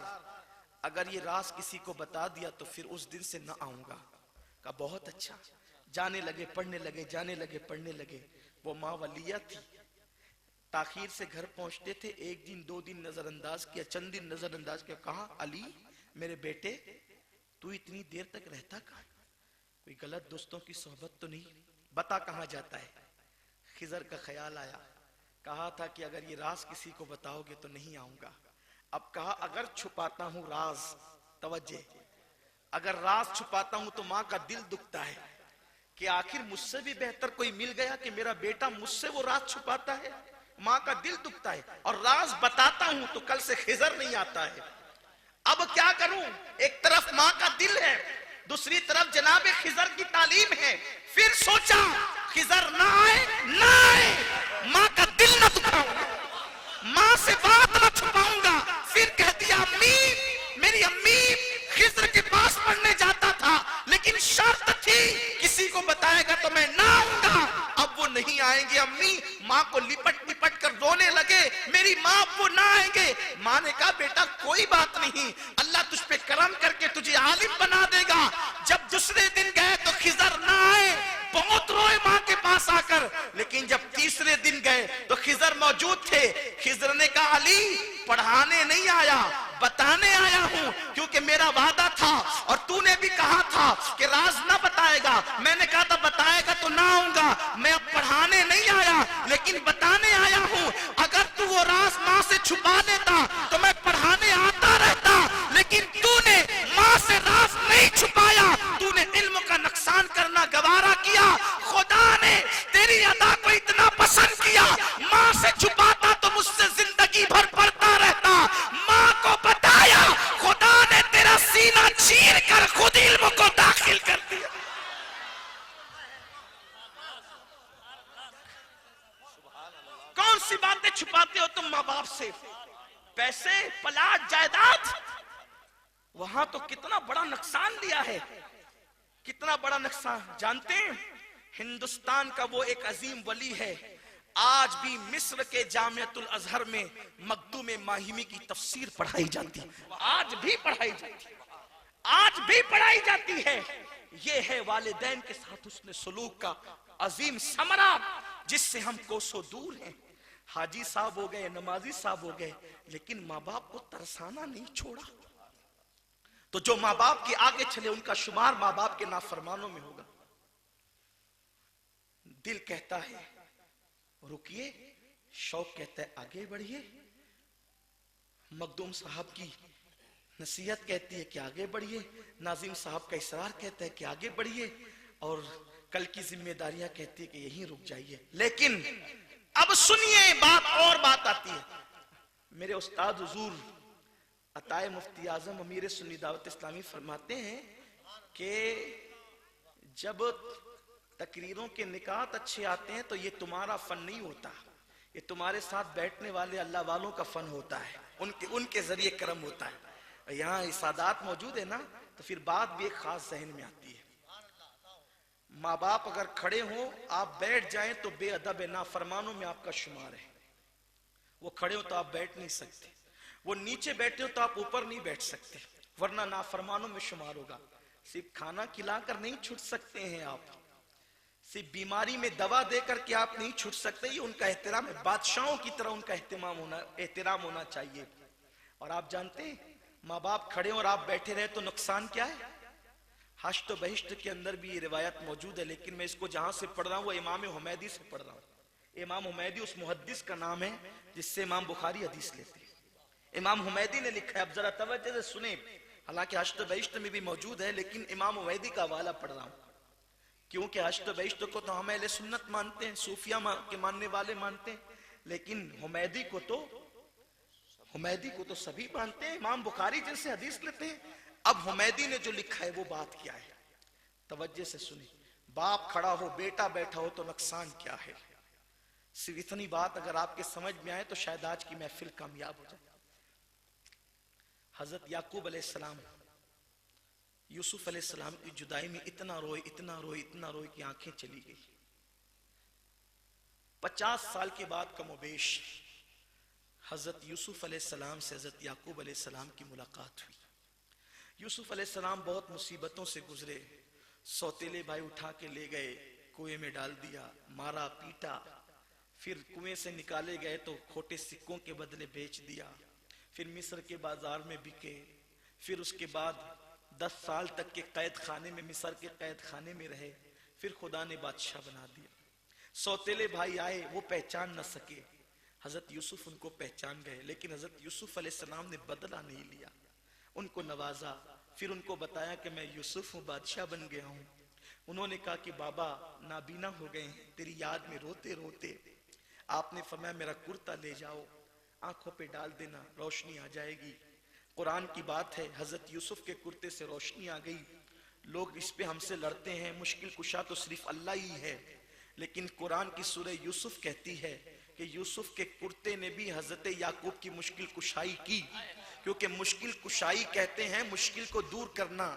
Speaker 1: अगर ये राज किसी को बता दिया तो फिर उस दिन से न आऊंगा। कहा बहुत अच्छा। जाने लगे, पढ़ने लगे, जाने लगे, पढ़ने लगे। वो माँ वलिया थी, ताखीर से घर पहुंचते थे। एक दिन दो दिन नजरअंदाज किया, चंद दिन नजरअंदाज किया। कहा अली मेरे बेटे तू इतनी देर तक रहता कहाँ? कोई गलत दोस्तों की सोहबत तो नहीं? बता कहाँ जाता है? खिजर का ख्याल आया। कहा था कि अगर ये राज किसी को बताओगे तो नहीं आऊंगा। अब कहा अगर छुपाता हूं राज, तवज्जे, अगर राज छुपाता हूं तो माँ का दिल दुखता है कि आखिर मुझसे भी बेहतर कोई मिल गया कि मेरा बेटा मुझसे वो राज छुपाता है। माँ का दिल दुखता है। और राज बताता हूं तो कल से खिजर नहीं आता है। अब क्या करूं? एक तरफ माँ का दिल है, दूसरी तरफ जनाब खिजर की तालीम है। फिर सोचा खिजर ना आए ना आए, माँ का दिल ना दुखाऊंगा, माँ से बात ना छुपाऊंगा। फिर कह दिया अम्मी बताएगा तो मैं ना आऊंगा। अब वो नहीं आएंगे। अम्मी माँ को लिपट लिपट कर रोने लगे, मेरी माँ वो ना आएंगे। माँ ने कहा बेटा कोई बात नहीं, अल्लाह तुझ पे करम करके तुझे आलिम बना देगा। जब दूसरे दिन गए तो खिजर ना आए, बहुत रोए माँ के पास आकर। लेकिन जब तीसरे दिन गए तो खिजर मौजूद थे। खिजर ने कहा अली पढ़ाने नहीं आया, बताने आया हूं, क्योंकि मेरा वादा था और तूने भी कहा था कि राज ना बताएगा। मैंने कहा था बताएगा तो ना आऊंगा। मैं अब पढ़ाने नहीं आया लेकिन बताने आया हूं। अगर तू वो राज माँ से छुपा लेता तो मैं पढ़ाने आता रहता, लेकिन तूने माँ से राज नहीं छुपाया। तूने इल्म का नुकसान करना गवारा किया। खुदा ने तेरी अदा को इतना पसंद किया, माँ से छुपाता तो मुझसे जिंदगी भर पढ़ता रहता। माँ को बताया, खुदा ने तेरा सीना चीर कर खुद इल्म को दाखिल कर दिया। कौन सी बातें छुपाते हो तुम माँ बाप से? पैसे, प्लाट, जायदाद, वहां तो कितना बड़ा नुकसान लिया है, कितना बड़ा नुकसान। जानते हैं हिंदुस्तान का वो एक अजीम वली है, आज भी मिस्र के जामियातुल अजहर में मखदूम माहिमी की तफसीर पढ़ाई जाती है। आज भी पढ़ाई जाती है, आज भी पढ़ाई जाती है। ये है वालिदैन के साथ उसने सलूक का अजीम समरा, जिससे हम कोसों दूर हैं। हाजी साहब हो गए, नमाजी साहब हो गए, लेकिन माँ बाप को तरसाना नहीं छोड़ा। तो जो माँ बाप के आगे चले उनका शुमार माँ बाप के नाफरमानों में होगा। दिल कहता है रुकिए, शौक कहता है आगे बढ़िए। मखदूम साहब की नसीहत कहती है कि आगे बढ़िए, नाजिम साहब का इसरार कहता है कि आगे बढ़िए, और कल की जिम्मेदारियां कहती है कि यहीं रुक जाइए। लेकिन अब सुनिए बात, और बात आती है। मेरे उस्ताद हुजूर अताए मुफ्ती आजम अमीर सुन्नी दावत इस्लामी फरमाते हैं कि जब तकरीरों के निकात अच्छे आते हैं तो ये तुम्हारा फन नहीं होता, ये तुम्हारे साथ बैठने वाले अल्लाह वालों का फन होता है, उनके जरिए करम होता है। यहाँ इसादात मौजूद है ना, तो फिर बात भी एक खास जहन में आती है। माँ बाप अगर खड़े हों, आप बैठ जाएं तो बेअदब नाफरमानों में आपका शुमार है। वो खड़े हो तो आप बैठ नहीं सकते, वो नीचे बैठे हो तो आप ऊपर नहीं बैठ सकते, वरना नाफरमानों में शुमार होगा। सिर्फ खाना खिलाकर नहीं छूट सकते हैं आप, सिर्फ बीमारी में दवा देकर के आप नहीं छूट सकते। ये उनका एहतराम है, बादशाहों की तरह उनका एहतराम होना चाहिए। और आप जानते हैं माँ बाप खड़े और आप बैठे रहे तो नुकसान क्या है? हश्त बहिश्त के अंदर भी ये रिवायत मौजूद है, लेकिन मैं इसको जहां से पढ़ रहा हूँ वो इमाम हुमैदी से पढ़ रहा हूँ। इमाम हुमैदी उस मुहद्दिस का नाम है जिससे इमाम बुखारी हदीस लेते हैं। इमाम हुमैदी ने लिखा है, अब जरा तवज्जो से सुने, हालांकि हश्त बहिश्त में भी मौजूद है, लेकिन इमाम हुमैदी का हवाला पढ़ रहा हूँ, क्योंकि हश्त बहिश्त को तो हम अहले सुन्नत मानते हैं, सूफिया के मानने वाले मानते हैं, लेकिन हुमैदी को तो सभी मानते हैं, इमाम बुखारी जिनसे हदीस लेते हैं। अब हुमैदी ने जो लिखा है वो बात क्या है, तवज्जो से सुने। बाप खड़ा हो, बेटा बैठा हो तो नुकसान क्या है? सिर्फ इतनी बात अगर आपके समझ में आए तो शायद आज की महफिल कामयाब हो जाए। हजरत याकूब अलैहिस्सलाम यूसुफ अलैहिस्सलाम की जुदाई में इतना रोए, इतना रोए, इतना रोए कि आंखें चली गई। 50 साल के बाद कमोबेश हजरत यूसुफ अलैहिस्सलाम से हजरत याकूब अलैहिस्सलाम की मुलाकात हुई। यूसुफ अलैहिस्सलाम बहुत मुसीबतों से गुजरे। सौतेले भाई उठा के ले गए, कुएं में डाल दिया, मारा पीटा, फिर कुएं से निकाले गए तो खोटे सिक्कों के बदले बेच दिया, फिर मिस्र के बाजार में बिके, फिर उसके बाद 10 साल तक के कैद खाने में, मिस्र के कैद खाने में रहे, फिर खुदा ने बादशाह बना दिया। सौतेले भाई आए, वो पहचान न सके, हजरत यूसुफ उनको पहचान गए, लेकिन हजरत यूसुफ अलैहिस्सलाम ने बदला नहीं लिया, उनको नवाजा, फिर उनको बताया कि मैं यूसुफ हूँ, बादशाह बन गया हूँ। उन्होंने कहा कि बाबा नाबीना हो गए हैं, तेरी याद में रोते रोते। आपने फरमाया मेरा कुर्ता ले जाओ, आंखों पे डाल देना, रोशनी आ जाएगी। कुरान की बात है, हजरत यूसुफ के कुर्ते से रोशनी आ गई। लोग इस पे हमसे लड़ते हैं, मुश्किल कुशा तो सिर्फ अल्लाह ही है, लेकिन कुरान की सूरह यूसुफ कहती है कि यूसुफ के कुर्ते ने भी हजरत याकूब की मुश्किल कुशाई की, क्योंकि मुश्किल कुशाई कहते हैं मुश्किल को दूर करना,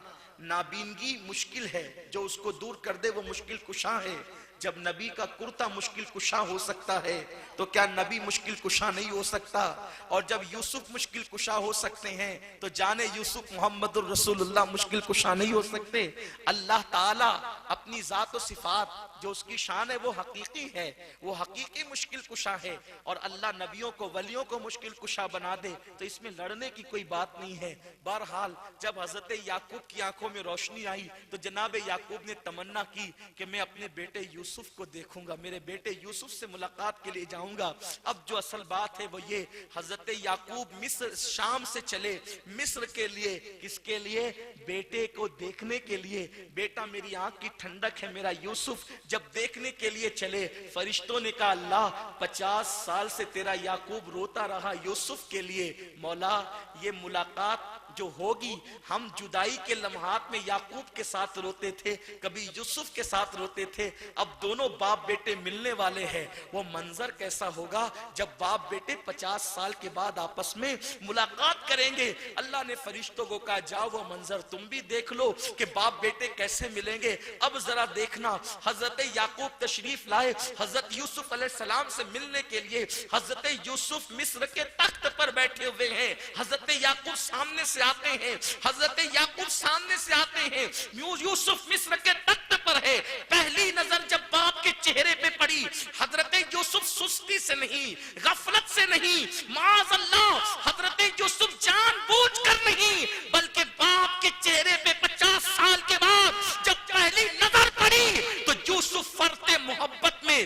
Speaker 1: नाबीनगी मुश्किल है, जो उसको दूर कर दे वो मुश्किल कुशा है। जब नबी का कुर्ता मुश्किल कुशा हो सकता है तो क्या नबी मुश्किल कुशा नहीं हो सकता? और जब यूसुफ मुश्किल कुशा हो सकते हैं तो जाने यूसुफ मोहम्मदुर रसूलुल्लाह मुश्किल कुशा नहीं हो सकते? अल्लाह ताला अपनी जात और सिफात जो उसकी शान है वो हकीकी है, वो हकीकी मुश्किल कुशा है। और अल्लाह नबियों को वलियों को मुश्किल कुशा बना दे तो इसमें लड़ने की कोई बात नहीं है। बहरहाल जब हजरत याकूब की आंखों में रोशनी आई तो जनाब याकूब ने तमन्ना की कि मैं अपने बेटे यूसुफ को देखूंगा, मेरे बेटे यूसुफ से मुलाकात के लिए जाऊंगा। अब जो असल बात है वो ये, हजरत याकूब मिस्र शाम से चले मिस्र के लिए, किसके लिए? बेटे को देखने के लिए। बेटा मेरी आंख की ठंडक है, मेरा यूसुफ। जब देखने के लिए चले, फरिश्तों ने कहा अल्लाह 50 साल से तेरा याकूब रोता रहा यूसुफ के लिए, मौला ये मुलाकात जो होगी, हम जुदाई के लम्हात में याकूब के साथ रोते थे, कभी यूसुफ के साथ रोते थे, अब दोनों बाप बेटे मिलने वाले हैं। वो मंजर कैसा होगा जब बाप बेटे 50 साल के बाद आपस में मुलाकात करेंगे। अल्लाह ने फरिश्तों को कहा जाओ वो मंजर तुम भी देख लो कि बाप बेटे कैसे मिलेंगे। अब जरा देखना, हजरत याकूब तशरीफ लाए हजरत यूसुफ अलैहिस्सलाम से मिलने के लिए। हजरत यूसुफ मिस्र के तख्त पर बैठे हुए हैं, हजरत याकूब सामने से आते हैं, हजरत याकूब सामने से आते हैं, यूसुफ मिस्र के तख्त पर है। पहली नजर जब बाप के चेहरे पे पड़ी, हजरत यूसुफ सुस्ती से नहीं, गफलत से नहीं, माअज़ल्लाह हजरत यूसुफ जानबूझकर नहीं, बल्कि बाप के चेहरे पे 50 साल के बाद जब पहली नजर पड़ी तो यूसुफ फरते मोहब्बत में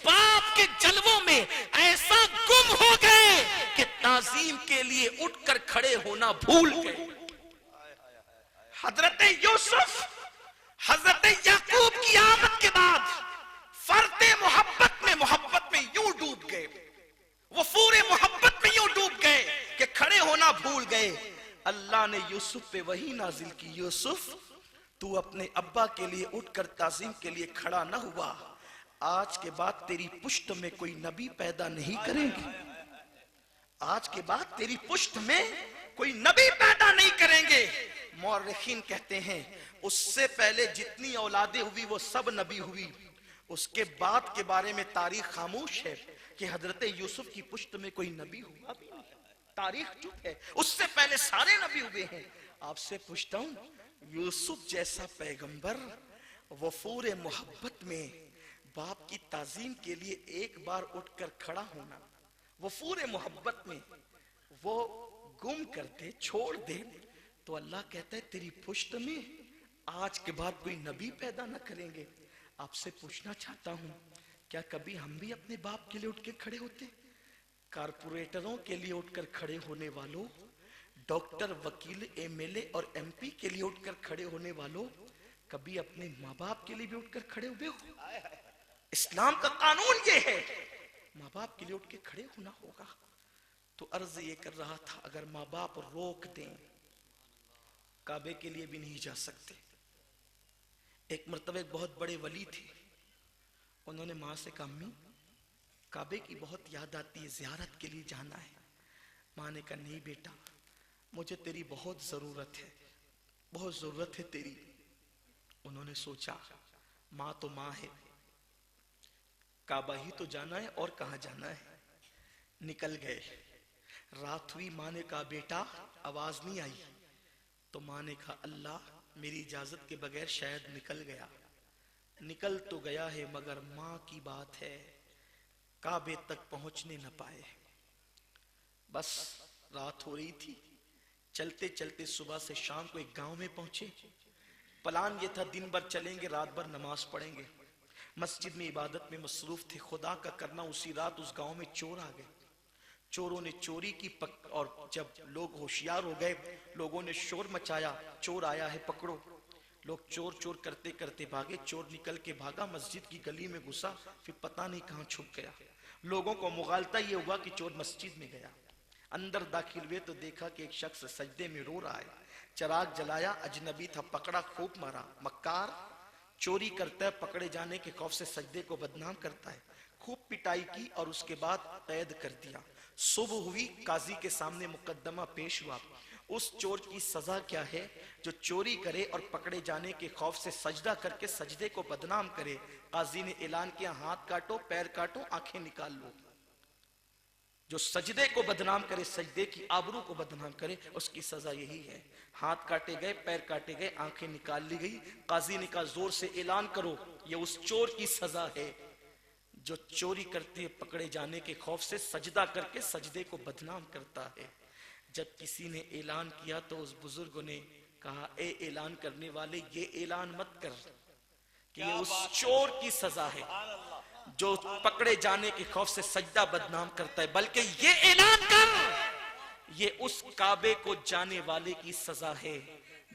Speaker 1: बाप के जलवों में ऐसा गुम हो गए कि ताजीम के लिए उठकर खड़े होना भूल गए। हजरत यूसुफ हजरत याकूब की आमद के बाद फरते मोहब्बत में यूं डूब गए, वो पूरे मोहब्बत में यूं डूब गए कि खड़े होना भूल गए। अल्लाह ने यूसुफ पे वही नाजिल की, यूसुफ तू अपने अब्बा के लिए उठकर ताजीम के लिए खड़ा न हुआ, आज के बाद तेरी पुश्त में कोई नबी पैदा नहीं करेंगे, आज के बाद तेरी पुश्त में कोई नबी पैदा नहीं करेंगे। मौरखीन कहते हैं उससे पहले जितनी औलादे हुई वो सब नबी हुई, उसके बाद के बारे में तारीख खामोश है कि हजरत यूसुफ की पुश्त में कोई नबी हुआ भी नहीं, तारीख चुप है। उससे पहले सारे नबी हुए हैं। आपसे पूछता हूं, यूसुफ जैसा पैगंबर वफूर मोहब्बत में बाप की ताजीम के लिए एक बार उठकर खड़ा होना, वफूर मोहब्बत में वो गुम कर दे, छोड़ दे, तो अल्लाह कहता है तेरी पुश्त में आज के बाद कोई नबी पैदा न करेंगे। आपसे पूछना चाहता हूं, क्या कभी हम भी अपने बाप के लिए उठ के खड़े होते? कारपोरेटरों के लिए उठकर खड़े होने वालों, डॉक्टर, वकील, एमएलए और एमपी के लिए उठकर खड़े होने वालों, कभी अपने माँ बाप के लिए भी उठकर खड़े हुए हो? इस्लाम का कानून ये है, माँ बाप के लिए उठ के खड़े होना होगा। तो अर्ज ये कर रहा था, अगर माँ बाप रोक दें, काबे के लिए भी नहीं जा सकते। एक मर्तबा एक बहुत बड़े वली थे, उन्होंने माँ से कहा अम्मी काबे की बहुत याद आती है, जियारत के लिए जाना है। माँ ने कहा नहीं बेटा, मुझे तेरी बहुत जरूरत है, बहुत जरूरत है तेरी। उन्होंने सोचा माँ तो माँ है, काबा ही तो जाना है और कहाँ जाना है। निकल गए। रात हुई, माँ ने कहा बेटा आवाज नहीं आई, तो माँ ने कहा अल्लाह मेरी इजाजत के बगैर शायद निकल गया। निकल तो गया है मगर माँ की बात है काबे तक पहुंचने न पाए। बस रात हो रही थी, चलते चलते सुबह से शाम को एक गांव में पहुंचे। प्लान ये था दिन भर चलेंगे, रात भर नमाज पढ़ेंगे। मस्जिद में इबादत में मसरूफ थे, खुदा का करना उसी रात उस गांव में चोर आ गए। चोरों ने चोरी की और जब लोग होशियार हो गए, लोगों ने शोर मचाया, चोर आया है पकड़ो। लोग चोर चोर करते करते भागे। चोर निकल के भागा, मस्जिद की गली में घुसा, फिर पता नहीं कहां छुप गया। लोगों को मुगालता ये हुआ कि चोर मस्जिद में गया। अंदर दाखिल हुए तो देखा कि एक शख्स सजदे में रो रहा है। चिराग जलाया, अजनबी था, पकड़ा, खूब मारा। मक्कार, चोरी करता है, पकड़े जाने के खौफ से सजदे को बदनाम करता है। खूब पिटाई की और उसके बाद कैद कर दिया। सुबह हुई, काजी के सामने मुकद्दमा पेश हुआ। उस चोर की सजा क्या है जो चोरी करे और पकड़े जाने के खौफ से सजदा करके सजदे को बदनाम करे। काजी ने ऐलान किया, हाथ काटो, पैर काटो, आंखें निकाल लो। जो सजदे को बदनाम करे, सजदे की आबरू को बदनाम करे, उसकी सजा यही है। हाथ काटे गए, पैर काटे गए, आंखें निकाल ली गई। काजी ने कहा, जोर से ऐलान करो, ये उस चोर की सजा है जो चोरी करते पकड़े जाने के खौफ से सजदा करके सजदे को बदनाम करता है। जब किसी ने ऐलान किया तो उस बुजुर्ग ने कहा, ए ऐलान करने वाले, ये ऐलान मत कर कि ये उस चोर की सजा है जो पकड़े जाने के खौफ से सजदा बदनाम करता है, बल्कि ये ऐलान कर, ये उस काबे को जाने वाले की सजा है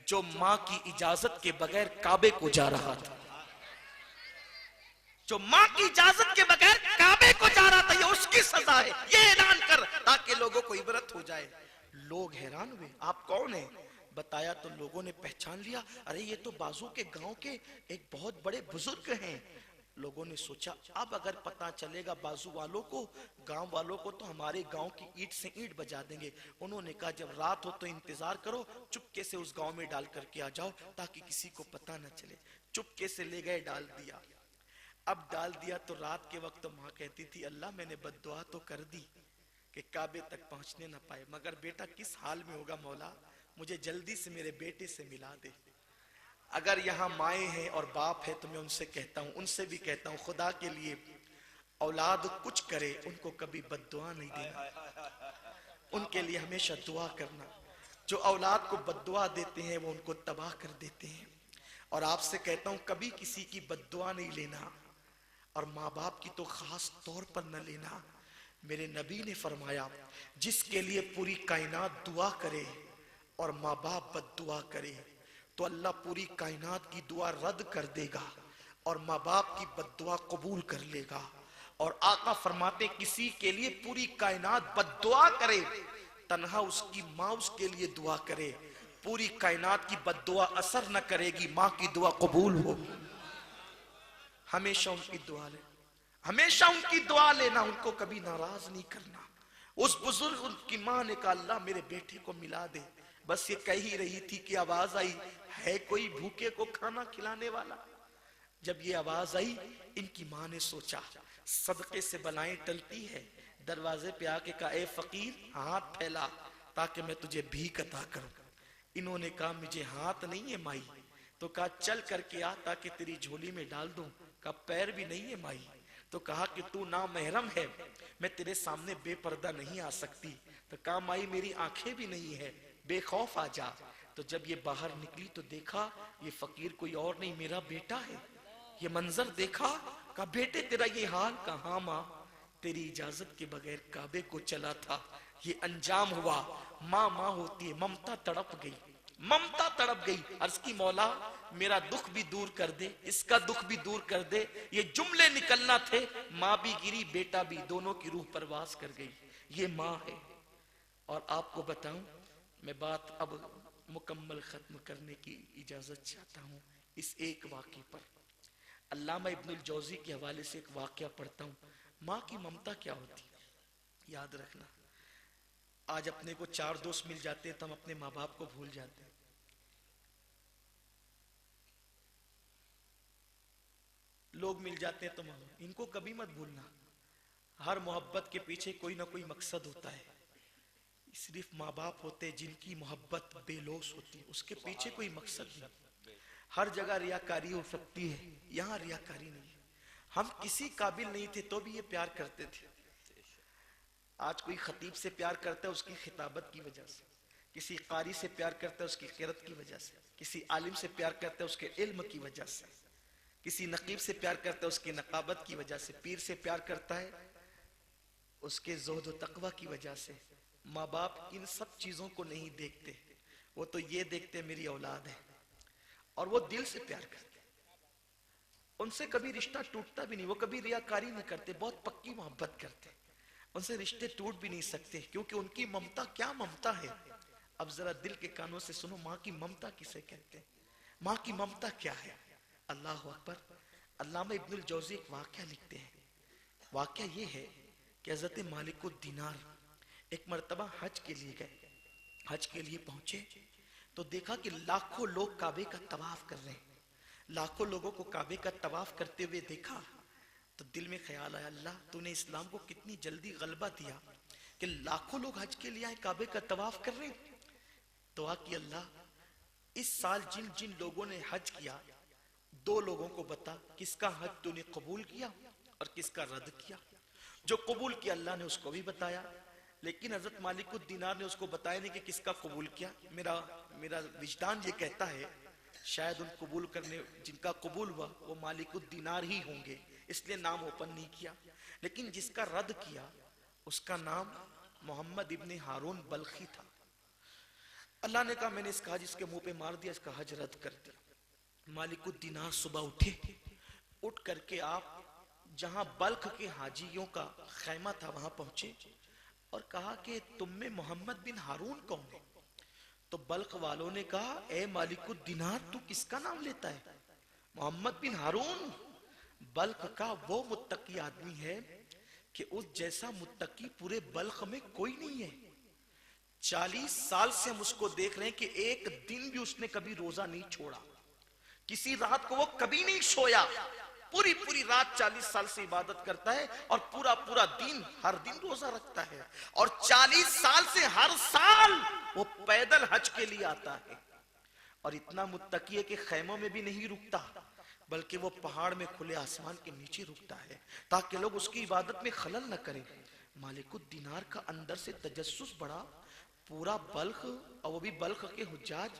Speaker 1: जो मां की इजाजत के बगैर काबे को जा रहा था। जो मां की इजाजत के बगैर काबे को जा रहा था, ये उसकी सजा है, ये ऐलान कर ताकि लोगों को इबरत हो जाए। लोग हैरान हुए, आप कौन है? बताया तो लोगों ने पहचान लिया, अरे ये तो बाजू के गांव के एक बहुत बड़े बुजुर्ग हैं। लोगों ने सोचा, अब अगर पता चलेगा बाजू वालों को, गांव वालों को, तो हमारे गांव की ईंट से ईंट बजा देंगे। उन्होंने कहा, जब रात हो तो इंतजार करो, चुपके से उस गांव में डाल करके आ जाओ ताकि किसी को पता न चले। चुपके से ले गए, डाल दिया। अब डाल दिया तो रात के वक्त तो माँ कहती थी, अल्लाह मैंने बद्दुआ तो कर दी कि काबे तक पहुंचने ना पाए, मगर बेटा किस हाल में होगा मौला, मुझे जल्दी से मेरे बेटे से मिला दे। अगर यहाँ माए हैं और बाप है तो मैं उनसे कहता हूँ, उनसे भी कहता हूँ, खुदा के लिए औलाद कुछ करे उनको कभी बद्दुआ नहीं देना, उनके लिए हमेशा दुआ करना। जो औलाद को बद्दुआ देते हैं वो उनको तबाह कर देते हैं। और आपसे कहता हूँ, कभी किसी की बद्दुआ नहीं लेना, और माँ बाप की तो खास तौर पर न लेना। मेरे नबी ने फरमाया, जिसके लिए पूरी कायनात दुआ करे और माँ बाप बद्दुआ करे तो अल्लाह पूरी कायनात की दुआ रद्द कर देगा और माँ बाप की बद्दुआ कबूल कर लेगा। और आका फरमाते, किसी के लिए पूरी कायनात बद्दुआ करे, तन्हा उसकी माँ उसके लिए दुआ करे, पूरी कायनात की बद्दुआ असर न करेगी, माँ की दुआ कबूल हो। हमेशा उनकी दुआ ले, हमेशा उनकी दुआ लेना, उनको कभी नाराज नहीं करना। उस बुजुर्ग की माँ ने कहा, अल्लाह मेरे बेटे को मिला दे। बस ये कह ही रही थी कि आवाज आई, है कोई भूखे को खाना खिलाने वाला? जब ये आवाज आई, इनकी माँ ने सोचा सदके से बलाएं टलती है। दरवाजे पे आके कहा, ए फकीर हाथ फैला ताकि मैं तुझे भीख अता करूं। इन्होंने कहा, मुझे हाथ नहीं है माई। तो कहा, चल करके आ ताकि तेरी झोली में डाल दूं। कहा, पैर भी नहीं है माई। तो कहा कि तू ना महरम है, मैं तेरे सामने बेपर्दा नहीं आ सकती। तो कहा, माई मेरी आंखें भी नहीं है, बेखौफ आ जा। तो जब ये बाहर निकली तो देखा ये फकीर कोई और नहीं, मेरा बेटा है। ये मंजर देखा, कहा, बेटे तेरा ये हाल? कहा, माँ तेरी इजाजत के बगैर काबे को चला था, ये अंजाम हुआ। माँ माँ होती है, ममता तड़प गई, ममता तड़प गई। अर्ज की, मौला मेरा दुख भी दूर कर दे, इसका दुख भी दूर कर दे। ये जुमले निकलना थे, माँ भी गिरी, बेटा भी, दोनों की रूह परवास कर गई। ये माँ है। और आपको बताऊं, मैं बात अब मुकम्मल खत्म करने की इजाजत चाहता हूं इस एक वाक़े पर। अल्लामा इब्नुल जौज़ी के हवाले से एक वाक़या पढ़ता हूं। माँ की ममता क्या होती, याद रखना। आज अपने को 4 दोस्त मिल जाते हैं तो हम अपने माँ बाप को भूल जाते हैं। लोग मिल जाते हैं तो इनको कभी मत भूलना। हर मोहब्बत के पीछे कोई ना कोई मकसद होता है। सिर्फ माँ बाप होते जिनकी मोहब्बत बेलोस होती है, उसके पीछे कोई मकसद नहीं। हर जगह रियाकारी हो सकती है, यहाँ रियाकारी नहीं है। हम किसी काबिल नहीं थे तो भी ये प्यार करते थे। आज कोई खतीब से प्यार करता है उसकी खिताबत की वजह से, किसी कारी से प्यार करता है उसकी क़िरत की वजह से, किसी आलिम से प्यार करता है उसके इल्म की वजह से, किसी नकीब से प्यार करता है उसकी नकाबत की वजह से, पीर से प्यार करता है उसके ज़ुहद व तक़वा की वजह से। माँ बाप इन सब चीजों को नहीं देखते, वो तो ये देखते मेरी औलाद है, और वो दिल से प्यार करते, उनसे कभी रिश्ता टूटता भी नहीं, वो कभी रियाकारी नहीं करते, बहुत पक्की मोहब्बत करते, उनसे रिश्ते टूट भी नहीं सकते, क्योंकि उनकी ममता क्या ममता है। अब जरा दिल के कानों से सुनो, माँ की ममता किसे कहते हैं, माँ की ममता क्या है। अल्लाह अकबर। अल्लामा इब्नुल जौज़ी एक वाक़या लिखते हैं। वाक़या ये है कि हज़रत मालिकुद दीनार एक मर्तबा हज के लिए गए, हज के लिए पहुंचे तो देखा कि लाखों लोग काबे का तवाफ कर रहे हैं। लाखों लोगों को काबे का तवाफ करते हुए देखा तो दिल में ख्याल आया, अल्लाह तूने इस्लाम को कितनी जल्दी गलबा दिया कि लाखों लोग हज के लिए आए, काबे का तवाफ कर रहे हैं। दुआ की, अल्लाह इस साल जिन जिन लोगों ने हज किया, दो लोगों को बता किसका हज तूने कबूल किया और किसका रद्द किया। जो कबूल किया अल्लाह ने उसको भी बताया, लेकिन हजरत मालिकुद दीनार ने उसको बताया नहीं कि किसका कबूल किया। मेरा मेरा विजदान ये कहता है शायद उन कबूल करने जिनका कबूल हुआ वो मालिकुद दीनार ही होंगे, इसलिए नाम ओपन नहीं किया। लेकिन जिसका रद्द किया उसका नाम मोहम्मद इब्ने हारून बल्खी था। अल्लाह ने कहा मैंने इसका हज इसके मुंह पे मार दिया, इसका हज रद्द कर दिया। मालिकुद दीनार सुबह उठे, उठ करके आप जहां बल्ख के हाजियों का खैमा था वहां पहुंचे और कहा कि तुम में मोहम्मद बिन हारून कौन है। तो बल्ख वालों ने कहा, ए मालिकुद दीनार तू किसका नाम लेता है, मोहम्मद बिन हारून। बल्ख का वो मुत्तकी आदमी है कि उस जैसा मुत्तकी पूरे बल्ख में कोई नहीं है। 40 साल से हम उसको देख रहे हैं कि एक दिन भी उसने कभी रोजा नहीं छोड़ा, किसी रात को वो कभी नहीं सोया, पूरी पूरी रात 40 साल से इबादत करता है और पूरा पूरा दिन हर दिन रोजा रखता है। और 40 साल से हर साल वो पैदल हज के लिए आता है और इतना मुत्तकी है कि खैमों में भी नहीं रुकता, बल्कि वो पहाड़ में खुले आसमान के नीचे रुकता है ताकि लोग उसकी इबादत में खलल न करें। मालिकुद दीनार का अंदर से तजस्सुस बढ़ा, पूरा बल्ख और वो भी बल्ख के हुज्जाज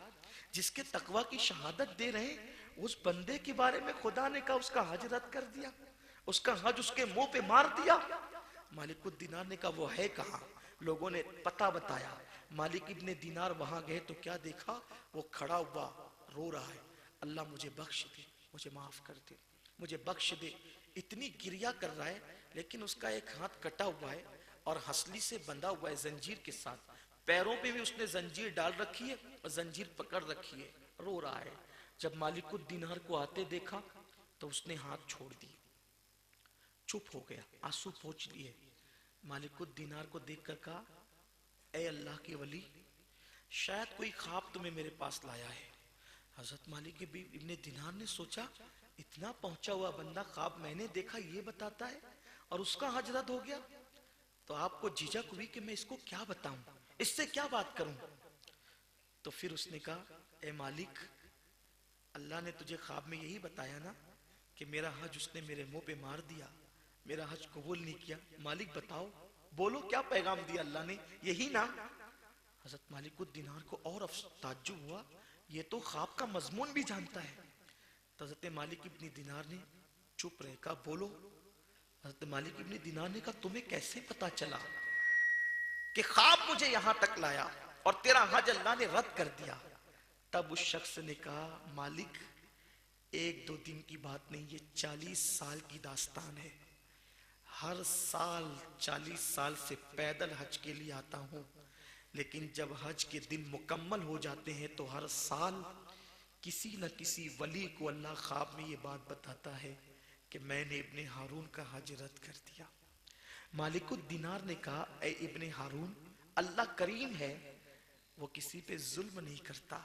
Speaker 1: जिसके तकवा की शहादत दे रहे हैं, उस बंदे के बारे में खुदा ने कहा उसका हज रद्द कर दिया, उसका हज उसके मुंह पे मार दिया। मालिकुद दीनार ने कहा वो है कहाँ। लोगों ने पता बताया, मालिक इब्ने दीनार वहां गए तो क्या देखा, वो खड़ा हुआ रो रहा है, अल्लाह मुझे बख्श दे, मुझे माफ कर दे, मुझे बख्श दे। इतनी गिरिया कर रहा है, लेकिन उसका एक हाथ कटा हुआ है और हसली से बंधा हुआ है जंजीर के साथ, पैरों पे भी उसने जंजीर डाल रखी है और जंजीर पकड़ रखी है, रो रहा है। जब मालिकुद दीनार को आते देखा तो उसने हाथ छोड़ दिए, चुप हो गया, आंसू पोंछ लिए। मालिकुद दीनार को देखकर कहा, ए अल्लाह के वली, शायद कोई ख्वाब तुम्हें मेरे पास लाया है। हजरत मालिक इब्ने दीनार ने सोचा, इतना पहुंचा हुआ बंदा ख्वाब मैंने देखा ये बताता है और उसका हज रद्द हो गया। तो आपको झिझक हुई कि मैं इसको क्या बताऊं, इससे क्या बात करूं। तो फिर उसने कहा, ए मालिक, अल्लाह ने तुझे ख्वाब में यही बताया ना कि मेरा हज उसने मेरे मुंह पे मार दिया, मेरा हज कबूल नहीं किया। मालिक बताओ, बोलो क्या पैगाम दिया अल्लाह ने, यही ना। हजरत मालिकुद दीनार को और ताज्जुब हुआ, ये तो ख्वाब का मजमून भी जानता है। तो हजरत मालिक इब्ने दीनार ने चुप रहे, कहा बोलो। हजरत मालिक इब्ने दीनार ने कहा, तुम्हें कैसे पता चला कि ख्वाब मुझे यहां तक लाया और तेरा हज अल्लाह ने रद्द कर दिया। तब उस शख्स ने कहा, मालिक एक दो दिन की बात नहीं, ये 40 साल की दास्तान है। हर साल 40 साल से पैदल हज के लिए आता हूं, लेकिन जब हज के दिन मुकम्मल हो जाते हैं तो हर साल किसी न किसी वली को अल्लाह ख्वाब में ये बात बताता है कि मैंने इब्ने हारून का हज रद्द कर दिया। मालिकुद दीनार ने कहा, ए इब्ने हारून, अल्लाह करीम है, वो किसी पे जुल्म नहीं करता।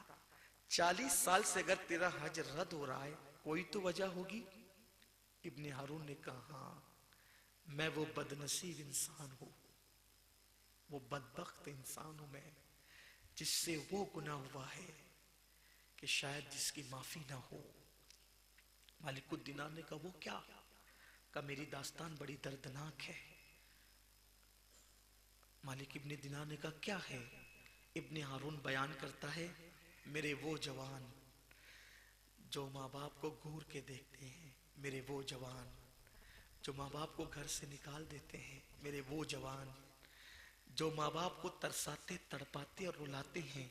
Speaker 1: 40 साल से अगर तेरा हज रद्द हो रहा है, कोई तो वजह होगी। इब्ने हारून ने कहा, हाँ, मैं वो बदनसीब इंसान हूं, वो बदबख्त इंसान हूं मैं, जिससे वो गुनाह हुआ है कि शायद जिसकी माफी ना हो। मालिकुद दीनार ने कहा, वो क्या। कहा, मेरी दास्तान बड़ी दर्दनाक है। मालिक इब्ने दीनार ने कहा, क्या है। इब्ने हारून बयान करता है, मेरे वो जवान जो माँ बाप को घूर के देखते हैं, मेरे वो जवान जो माँ बाप को घर से निकाल देते हैं, मेरे वो जवान जो माँ बाप को तरसाते तड़पाते और रुलाते हैं।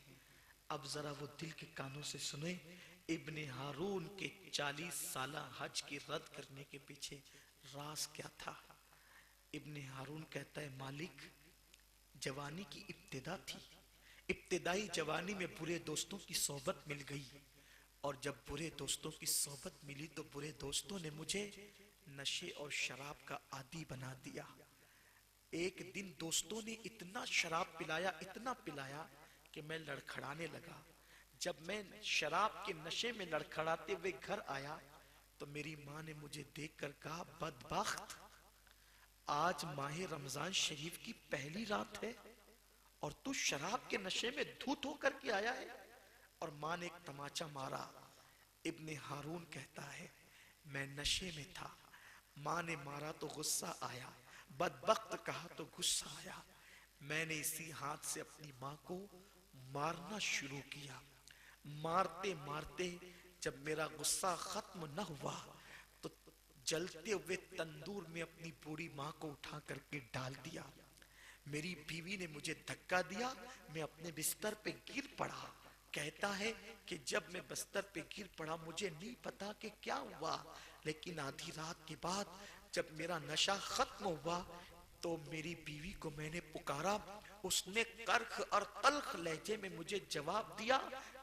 Speaker 1: अब जरा वो दिल के कानों से सुने, इब्ने हारून के 40 साला हज की रद्द करने के पीछे राज क्या था। इब्ने हारून कहता है, मालिक, जवानी की इब्तिदा थी, इब्तिदाई जवानी में बुरे दोस्तों की सोबत मिल गई और जब बुरे दोस्तों की सोबत मिली तो बुरे दोस्तों ने मुझे नशे और शराब का आदी बना दिया। एक दिन दोस्तों ने इतना शराब पिलाया, इतना पिलाया कि मैं लड़खड़ाने लगा। जब मैं शराब के नशे में लड़खड़ाते हुए घर आया तो मेरी माँ ने मुझे देखकर कहा, बदबख्त, आज माहे रमजान शरीफ की पहली रात है और तू शराब के नशे में धूत होकर के आया है। और माँ ने एक तमाचा मारा। इब्ने हारून कहता है, मैं नशे में था, माँ ने मारा तो गुस्सा आया, बदबख्त कहा तो गुस्सा आया। मैंने इसी हाथ से अपनी माँ को मारना शुरू किया। मारते मारते जब मेरा गुस्सा खत्म न हुआ तो जलते हुए तंदूर में अपनी बूढ़ी माँ को उठा करके डाल दिया। मेरी बीवी ने मुझे धक्का दिया, मैं अपने बिस्तर पे गिर पड़ा। कहता है कि जब मैं बिस्तर पे गिर पड़ा मुझे नहीं पता कि क्या हुआ, लेकिन आधी रात के बाद जब मेरा नशा खत्म हुआ तो मेरी बीवी को मैंने पुकारा। उसने कर्ख और तल्ख लहजे में मुझे जवाब दिया।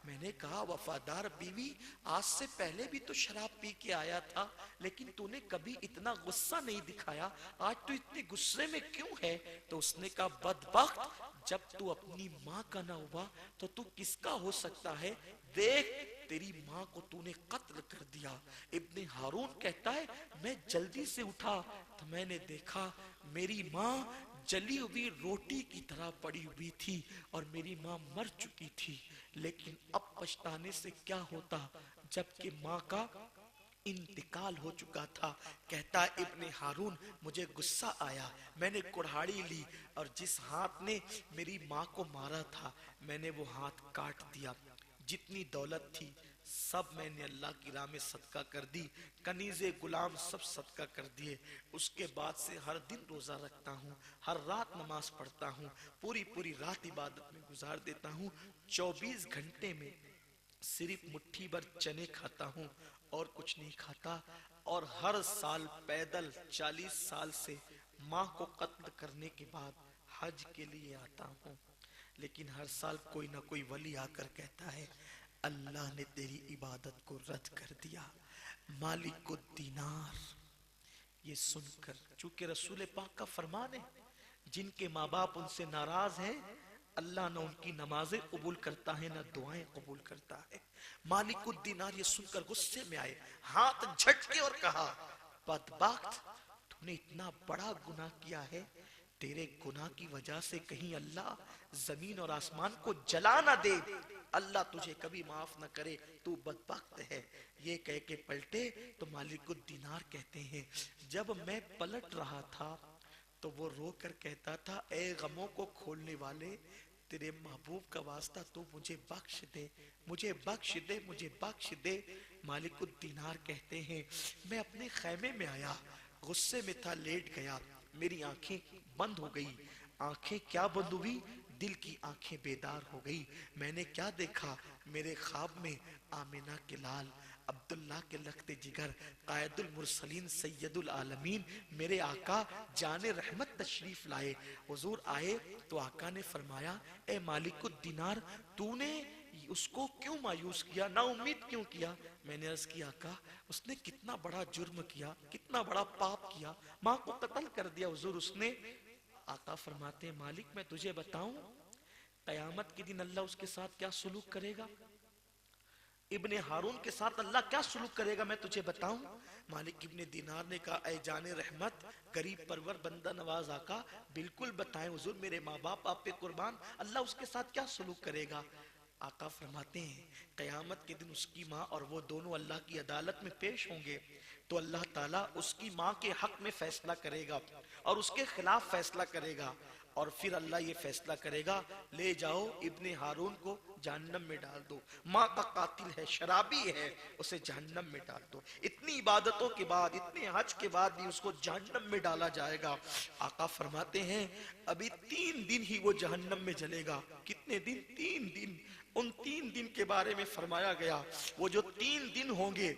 Speaker 1: मैंने कहा, वफादार बीवी, आज से पहले भी तो शराब पी के आया था, लेकिन तूने कभी इतना गुस्सा नहीं दिखाया, आज तू इतने गुस्से में क्यों है? तो उसने कहा, बदबख्त, जब तू अपनी माँ का ना हुआ तो तू किसका हो सकता है? देख, तेरी माँ को तूने कत्ल कर दिया। इब्ने हारून कहता है, मैं जल्दी से उठा तो मैंने देखा मेरी माँ जली हुई रोटी की तरह पड़ी हुई थी और मेरी माँ मर चुकी थी। लेकिन अब पछताने से क्या होता जबकि माँ का इंतकाल हो चुका था। कहता इब्ने हारून, मुझे गुस्सा आया, मैंने कुल्हाड़ी ली और जिस हाथ ने मेरी माँ को मारा था मैंने वो हाथ काट दिया। जितनी दौलत थी सब मैंने अल्लाह की राह में सदका कर दी, कनीजे गुलाम सब सदका कर दिए। उसके बाद से हर दिन रोजा रखता हूँ, हर रात नमाज पढ़ता हूँ, पूरी पूरी रात इबादत में गुजार देता हूँ। 24 घंटे में सिर्फ मुट्ठी भर चने खाता हूँ और कुछ नहीं खाता। और हर साल पैदल 40 साल से माँ को कत्ल करने के बाद हज के लिए आता हूँ। लेकिन हर साल कोई ना कोई वली आकर कहता है, अल्लाह ने तेरी इबादत को रद्द कर दिया। मालिकुद दीनार। ये सुनकर, चूंकि रसूल पाक का फरमान है, जिनके माँ बाप उनसे नाराज हैं अल्लाह न उनकी नमाजें कबूल करता है न दुआएं कबूल करता है। मालिकुद दीनार ये सुनकर गुस्से में आए, हाथ झटके और कहा, बदबख्त, तूने इतना बड़ा गुनाह किया है, तेरे गुनाह की वजह से कहीं अल्लाह जमीन और आसमान को जला ना दे, अल्लाह तुझे कभी माफ ना करे, तू बदबख्त है। ये कह के पलटे तो मालिकुद दीनार कहते हैं, जब मैं पलट रहा था तो वो रो कर कहता था, ए गमों को खोलने वाले, तेरे महबूब का वास्ता तू मुझे बख्श दे, मुझे बख्श दे, मुझे बख्श दे। मालिकुद दीनार कहते हैं, मैं अपने खैमे में आया, गुस्से में था, लेट गया, मेरी आंखें बंद हो गई। आंखें क्या बंद हुई? दिल की आंखें बेदार हो गई। मैंने क्या देखा? मेरे ख्वाब में आमिना के लाल, अब्दुल्ला के लखते जिगर, कायदुल मुरसलीन सैयदुल आलमीन, मेरे आका जाने रहमत तशरीफ लाए। हुजूर आए तो आका ने फरमाया, ए मालिकुद दीनार, तूने उसको क्यों मायूस किया, ना उम्मीद क्यों किया? मैंने अर्ज किया, आका उसने कितना बड़ा जुर्म किया, कितना बड़ा पाप किया, माँ को कत्ल कर दिया हुजूर उसने। आका फरमाते, मालिक मैं तुझे बताऊं कयामत के दिन अल्लाह उसके साथ क्या सुलूक करेगा, इब्ने हारून के साथ अल्लाह क्या सुलूक करेगा, मैं तुझे बताऊं। मालिक इब्ने दीनार ने कहा, ऐ जाने रहमत, गरीब परवर बंदा नवाज आका, बिल्कुल बताएं हुजूर, मेरे माँ बाप आप पे कुर्बान, अल्लाह उसके साथ क्या सुलूक करेगा? आका फरमाते हैं, कयामत के दिन उसकी माँ और वो दोनों अल्लाह की अदालत में पेश होंगे तो अल्लाह ताला उसकी माँ के हक में फैसला करेगा और उसके खिलाफ फैसला करेगा। और फिर अल्लाह ये फैसला करेगा, ले जाओ इब्ने हारून को जहन्नम में डाल दो, माँ का कातिल है, शराबी है, उसे जहन्नम में डाल दो। इतनी इबादतों के बाद, इतने हज के बाद भी उसको जहन्नम में डाला जाएगा। आका फरमाते हैं, अभी 3 दिन ही वो जहन्नम में जलेगा। कितने दिन? 3 दिन। उन 3 दिन के बारे में फरमाया गया, वो जो 3 दिन होंगे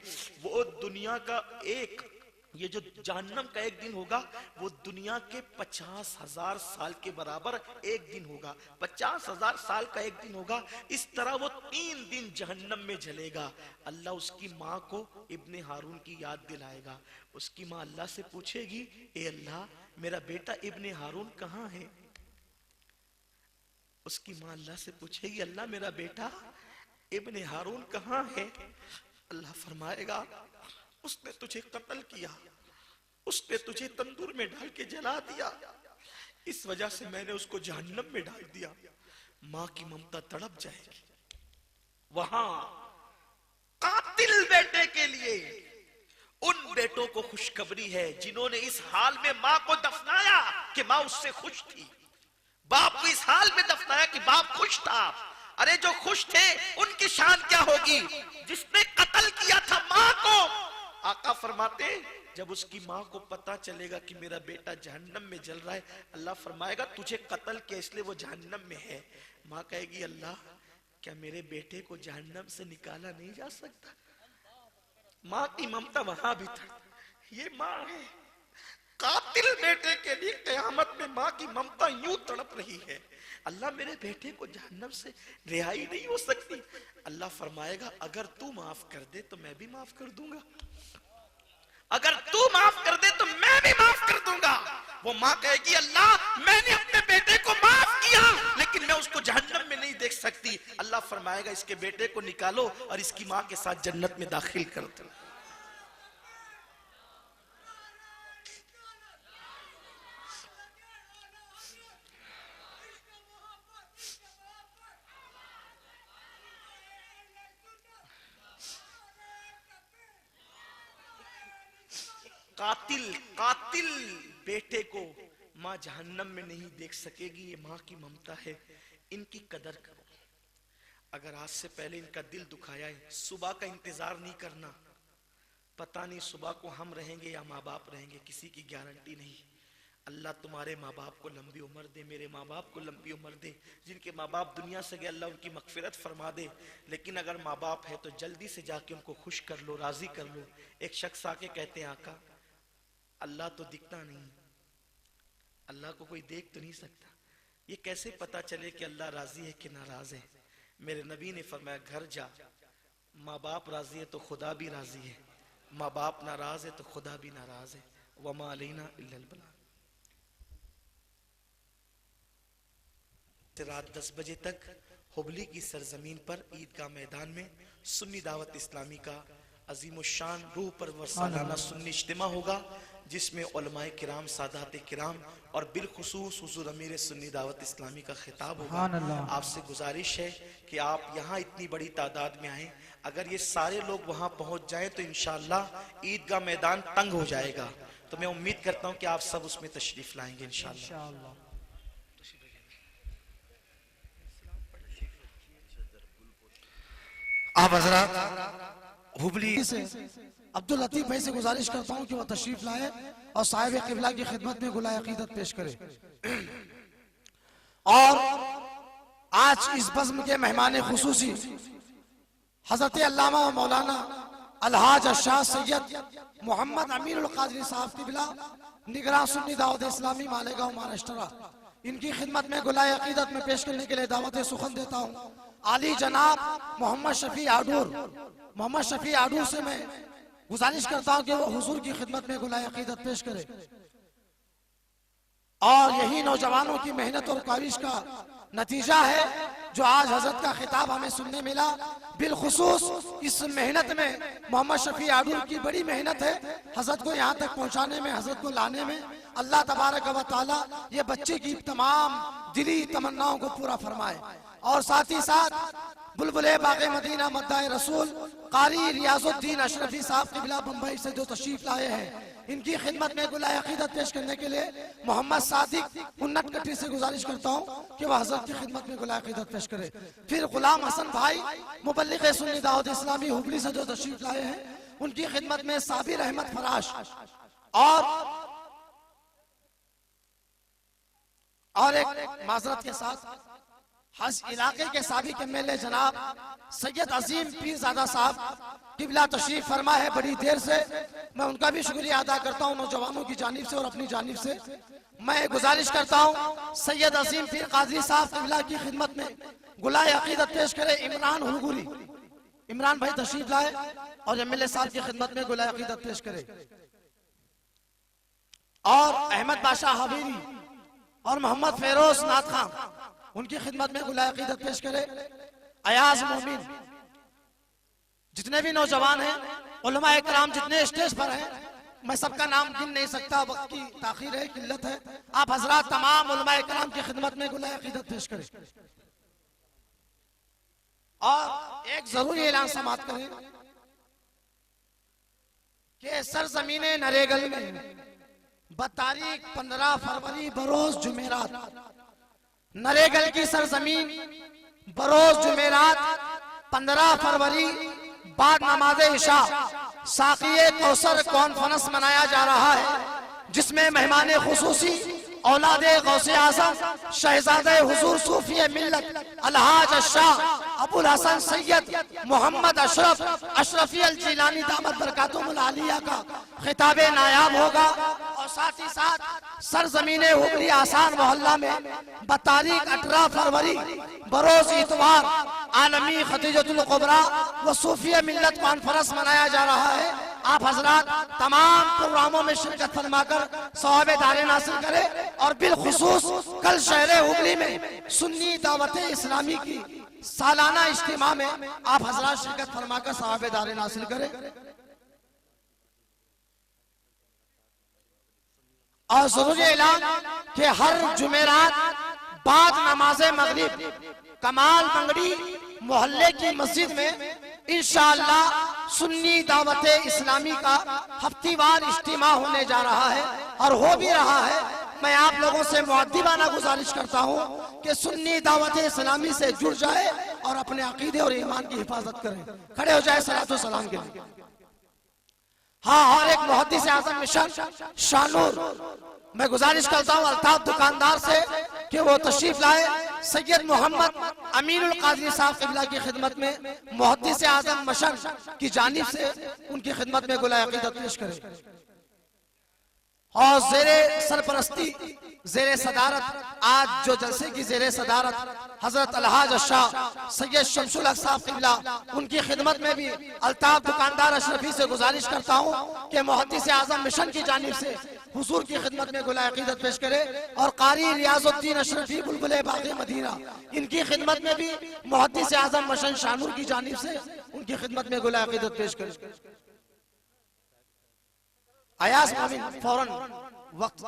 Speaker 1: वो दुनिया का एक ये जो जहन्नम का एक दिन होगा वो दुनिया के 50,000 साल के बराबर एक दिन होगा। 50,000 साल का एक दिन होगा। इस तरह वो 3 दिन जहन्नम में जलेगा। अल्लाह उसकी माँ को इब्ने हारून की याद दिलाएगा। उसकी माँ अल्लाह से पूछेगी, ए अल्लाह, मेरा बेटा इब्ने हारून कहाँ है? उसकी माँ अल्लाह से पूछेगी, अल्लाह, मेरा बेटा इब्ने हारून कहाँ है? अल्लाह फरमाएगा, उसने तुझे कत्ल किया, उसने तुझे तंदूर में डाल के जला दिया, इस वजह से मैंने उसको जहन्नम में डाल दिया। माँ की ममता तड़प जाएगी। वहां कातिल बेटे के लिए उन बेटों को खुशखबरी है जिन्होंने इस हाल में माँ को दफनाया कि माँ उससे खुश थी, बाप को इस हाल में दफनाया कि बाप खुश था। अरे जो खुश थे उनकी शान क्या होगी? जिसने कत्ल किया था माँ को, आका फरमाते जब उसकी माँ को पता चलेगा कि मेरा बेटा जहन्नम में जल रहा है, अल्लाह फरमाएगा तुझे कत्ल किया इसलिए वो जहन्नम में है। माँ कहेगी, अल्लाह, क्या मेरे बेटे को जहन्नम से निकाला नहीं जा सकता? माँ की ममता वहां भी था। ये माँ है। कातिल बेटे के लिए कयामत में माँ की ममता यूं तड़प रही है, अल्लाह, मेरे बेटे को जहन्नम से रिहाई नहीं हो सकती। अल्लाह फरमाएगा, अगर तू माफ कर दे तो मैं भी माफ कर दूंगा, अगर तू माफ कर दे तो मैं भी माफ कर दूंगा। वो माँ कहेगी, अल्लाह, मैंने अपने बेटे को माफ किया लेकिन मैं उसको जहन्नम में नहीं देख सकती। अल्लाह फरमाएगा, इसके बेटे को निकालो और इसकी माँ के साथ जन्नत में दाखिल कर दो। कातिल बेटे को माँ जहन्नम में नहीं देख सकेगी। ये माँ की ममता है, इनकी कदर करो। अगर आज से पहले इनका दिल दुखाया है, सुबह का इंतजार नहीं करना। पता नहीं सुबह को हम रहेंगे या माँ बाप रहेंगे, किसी की गारंटी नहीं। अल्लाह तुम्हारे माँ बाप को लंबी उम्र दे, मेरे माँ बाप को लंबी उम्र दे। जिनके माँ बाप दुनिया से गए, अल्लाह उनकी मगफिरत फरमा दे। लेकिन अगर माँ बाप है तो जल्दी से जाके उनको खुश कर लो, राजी कर लो। एक शख्स आके कहते हैं, आका, अल्लाह तो दिखता नहीं, अल्लाह को कोई देख तो नहीं सकता, ये कैसे पता चले कि अल्लाह राजी है कि नाराज है? मेरे नबी ने फरमाया, घर जा, माँ बाप राजी है तो खुदा भी राजी है, माँ बाप नाराज है तो खुदा भी नाराज है। वमा अलैना इल्लल बलाग। रात 10 बजे तक हुबली की सरजमीन पर ईदगाह मैदान में सुन्नी दावत इस्लामी का अजीमुशान रूह परवर सालाना सुन्नी इज्तिमा होगा, जिसमें उलमाए किराम, सादाते किराम और बिलखुसूस हुजूर अमीर सुन्नी दावत इस्लामी का खिताब होगा। आपसे गुजारिश है कि आप यहाँ इतनी बड़ी तादाद में आए। अगर ये सारे लोग वहाँ पहुँच जाएं तो इंशाअल्लाह ईदगाह मैदान तंग हो जाएगा। तो मैं उम्मीद करता हूँ कि आप सब उसमें तशरीफ लाएंगे इंशाअल्लाह।
Speaker 2: आप हजरात हुबली से अब्दुल लतीफ भाई से गुजारिश करता हूँ कि वह तशरीफ लाए और साहिब क़िबला की खिदमत में गुलाए अकीदत पेश करे। और आज इस बज़्म के मेहमान खुसूसी हजरत अल्लामा व मौलाना अलहाज अशाह सैयद मोहम्मद अमीरुल क़ादरी साहब क़िबला निगरान सुन्नी दावत इस्लामी मालेगांव महाराष्ट्र, इनकी खिदमत में गुलाए अकीदत में पेश करने के लिए दावत सुखन देता हूँ आली जनाब मोहम्मद शफी आडूर। मोहम्मद शफी आडूर से मैं गुजारिश करता हूँ कि वो हुजूर की खिदमत में गुलाए अकीदत पेश करे। और यही नौजवानों की मेहनत और काविश का नतीजा है जो आज हजरत का खिताब हमें सुनने मिला। बिलखुसूस इस मेहनत में मोहम्मद शफी आडूर की बड़ी मेहनत है, हजरत को यहाँ तक पहुँचाने में, हजरत को लाने में। अल्लाह तबारक व तआला ये बच्चे की तमाम दिली तमन्नाओं को पूरा फरमाए। और साथ ही साथ बुलबुले बाग़े मदीना मद्दाए रसूल कारी रियाजुद्दीन अशरफी साहब क़िबला बम्बई से जो तशरीफ लाए हैं, इनकी खिदमत में गुलाए अकीदत पेश करने के लिए मोहम्मद सादिक उन्नत कट्टी से गुजारिश करता हूँ कि वह हजरत की खिदमत में गुलाए अकीदत पेश करे। फिर गुलाम हसन भाई मुबल्लिग सुन्नी दावत इस्लामी हुबली से जो तशरीफ लाए हैं, उनकी खिदमत में साबिर अहमद फराश और एक माजरत के साथ हज इलाके के साबिक एमएलए जनाब सैयद अजीम पीरजादा साहब किबला तशरीफ फरमा है बड़ी देर से। मैं उनका भी शुक्रिया अदा करता हूँ नौजवानों की जानिब से और अपनी जानिब से। मैं गुजारिश करता हूँ सैयद अजीम पीर कादरी साहब किबला की खिदमत में गुलाए अकीदत पेश करे इमरान हुलगुरी। इमरान भाई तशरीफ लाए और एमएलए साहब की खिदमत में गुलाए अकीदत पेश करे। और अहमद बादशाह हवेरी और मोहम्मद फेरोज नाथ खान उनकी खिदमत में गुलाए अकीदत पेश करे। अयाज मोमिन, जितने भी नौजवान हैं, उलमा इकराम जितने स्टेज पर हैं, मैं सबका नाम गिन नहीं सकता, वक्त की ताखीर है, किल्लत है। आप हजरात तमाम उलमा इकराम की खिदमत में गुलाए अकीदत पेश करें। और एक जरूरी ऐलान समाप्त करें कि सरजमीने नरेगल में बतारीख 15 फरवरी बरोज जुमेरात, नरेगल की सरजमीन बरोज जुमेरात 15 फरवरी बाद नमाज इशा साक़िए कौसर कॉन्फ्रेंस मनाया जा रहा है, जिसमें मेहमान खुसूसी औलादे गौसे आज़म शहजादे हुजूर सूफी मिल्लत अलहाज शाह अबुल हसन सैयद मोहम्मद अशरफी अल जिलानी दामत बरकातुहुल आलिया का खिताबे नायाब होगा। और साथ ही साथ सरजमीने हुबली आसान मोहल्ला में बतारीख 18 फरवरी बरोज इतवार आलमी खतीजतुल कुबरा व सूफी मिल्लत कॉन्फ्रेंस मनाया जा रहा है। आप हजरात तमाम प्रोग्रामों में शिरकत फरमाकर सवाब दारे हासिल करें। और बिलखुसूस कल शहर हुबली में सुन्नी दावत इस्लामी की सालाना इज्तिमा में आप हजरात शिरकत फरमाकर सवाब दारे हासिल करें। और जरूरी ऐलान कि हर जुमेरात बाद नमाज मगरिब कमाल मंगड़ी मोहल्ले की मस्जिद में इंशाअल्लाह सुन्नी दावत इस्लामी का हफ्तीवार इज्तिमा होने जा रहा है और हो भी रहा है। मैं आप लोगों से मुअद्दिबाना गुजारिश करता हूँ कि सुन्नी दावत इस्लामी से जुड़ जाए और अपने अकीदे और ईमान की हिफाजत करें। खड़े हो जाए सलातो सलाम के लिए। हाँ, और एक मुहद्दिस आज़म मिशन शानूर, मैं गुजारिश करता हूँ अल्ताफ दुकानदार से कि वो तशरीफ लाए। सैयद मोहम्मद अमीनुल कादरी साहब किबला की खिदमत में मुहद्दिस आज़म मशन की जानिब से उनकी खिदमत में गुलाए अकीदत पेश करें। और जेरे सरपरस्ती जेरे सदारत आज जो जलसे की जेरे सदारत हजरत अलहाज शाह सैयद शमसुल हक साहब किबला, उनकी खिदमत में भी अल्ताफ दुकानदार अशरफी से गुजारिश करता हूँ कि मुहद्दिस आज़म मिशन की जानिब से हुजूर की खिदमत में गुलाए अकीदत पेश करे। और कारी रियाजुद्दीन अशरफी बुलबुले बाग़े मदीना, इनकी खिदमत में भी मुहद्दिस आज़म मशन शानूर की जानिब से उनकी खिदमत में गुलाए अकीदत पेश करे। अयास मोमिन फौरन वक्त,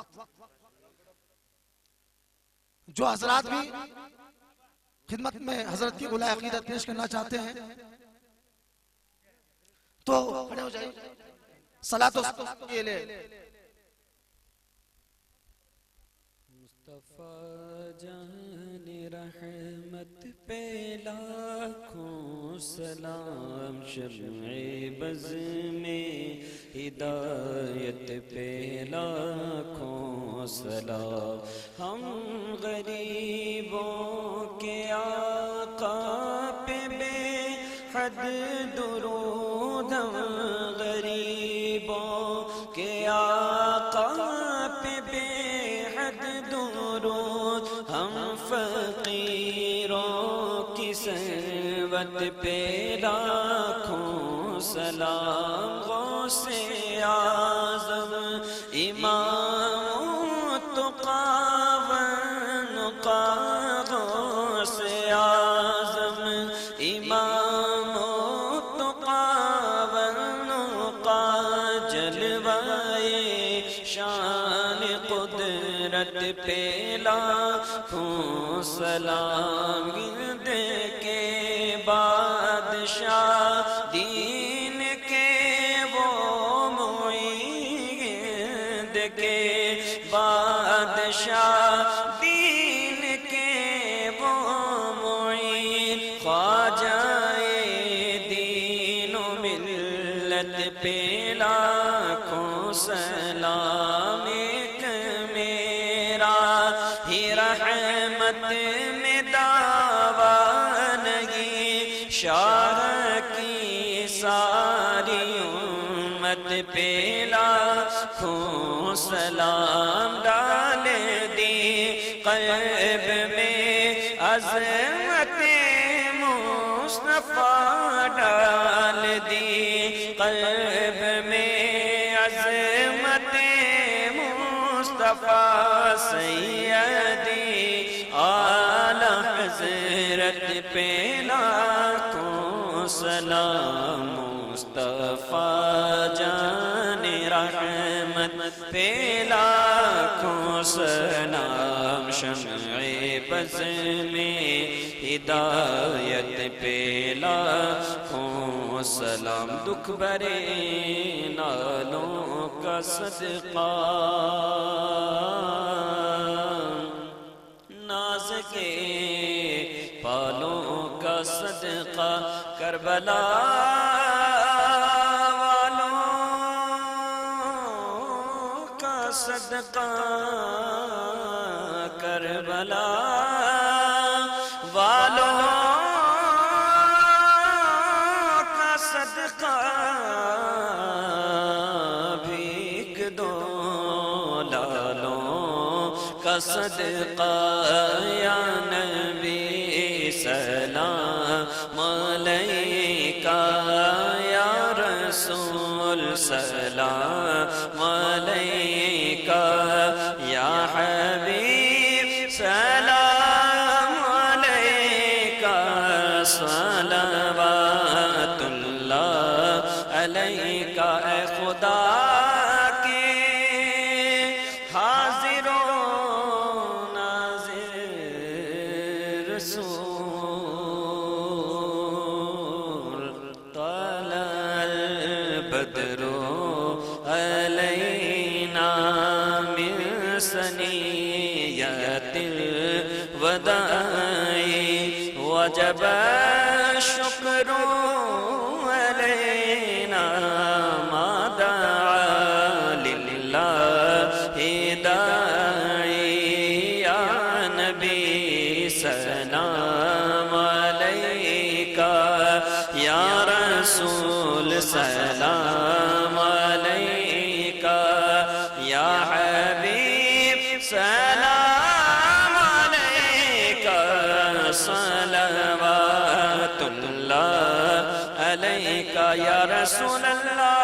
Speaker 2: जो हजरात भी खिदमत में हजरत की गुलाए अकीदत पेश करना चाहते हैं तो खड़े हो जाइए। सलातो के लिए
Speaker 3: मुस्तफा जान रहमत पे लाखों सलाम, शम्ए बज़ में हिदायत पे लाखों सलाम। हम गरीबों के आका पे बेहद दुरूद, हम गरीबों के आका पे बेहद दुरूद, हम फकीरों की सरवत पे लाखों सलाम। गौसे आज़म इमाम तुक़ावन का, गौसे आज़म इमाम तुक़ावन का, जलवाए शान कुदरत पे लाखों सलाम। गिरद के बादशाह दीन के वो मुईद के बादशाह दीन के वो मुईद, ख्वाजाए दीनो मिल्लत पे लाखों सलाम। एक मेरा ही रहमत में शाह की सारी उम्मत पे लाखों सलाम डाल दी, क़ल्ब में अज़मत मुस्तफ़ा डाल दी, क़ल्ब में अज़मत मुस्तफ़ा सैयदी आला हज़रत पे लाखों सलाम, मुस्तफ़ा जाने रहमत पे लाखों सलाम, शम्ए बज़ में हिदायत पे लाखों सलाम, दुख भरे नालों का सदका, नाज के पालों का सदका, करबला वालों का सदका, करबला वालों का सदका, भीख दो लालों का सदका, या नबी सलाम अलैका, या रसूल सलाम अलैका, या हबीब सलाम अलैका, सलवातुल्लाह अलैका। ए खुदा के हाजिरो नाज़िर रसूल, तलअल बद्रो अलैना मिन सनियतिल वदाई, वजब शुक्रो अलैना मा दआ लिल्लाहि दाई, या नबी सलाम अलैका, या रसूल सलाम अलैका, या हबीब सलाम अलैका, सलवातुल्लाह अलैका, या रसूल अल्लाह।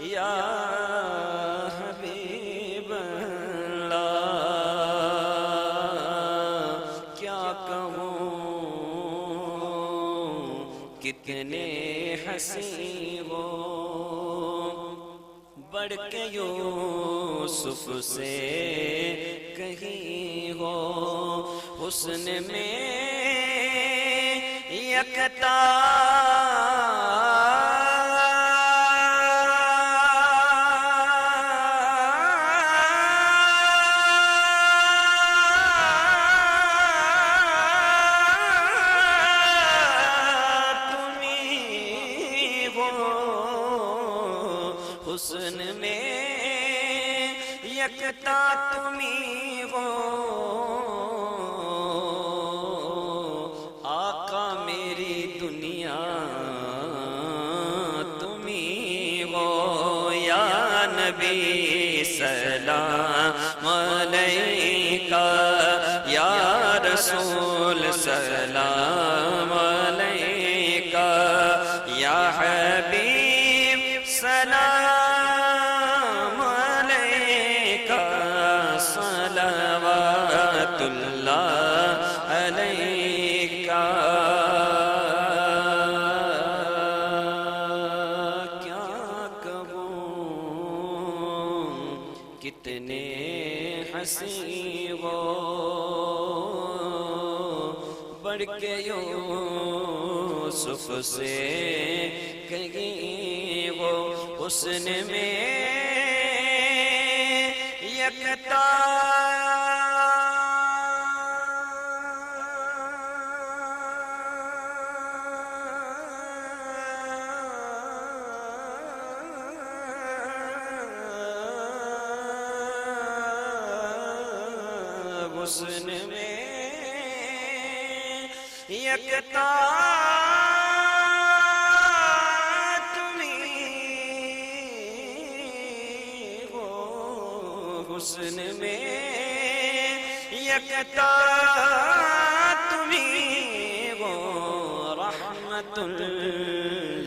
Speaker 3: या हबीब अल्लाह, क्या कहूँ कितने हंसी हो, बढ़ के यूसुफ से कहीं हो, हुस्न में यकता हुस्न में यकता तुम्ही हो, आका मेरी दुनिया तुम्ही हो, या नबी सलाम अलैका, या रसूल सलाम अलैका, या हबीब सलाम अलैका, सलवातुल्लाह अलैका। क्या कहूँ कितने हंसी हो, बढ़ के यूसुफ से कहीं वो, हुस्न में यकता हुस्न में यकता हुस्न में यकता तुम्हीं हो रहमतुल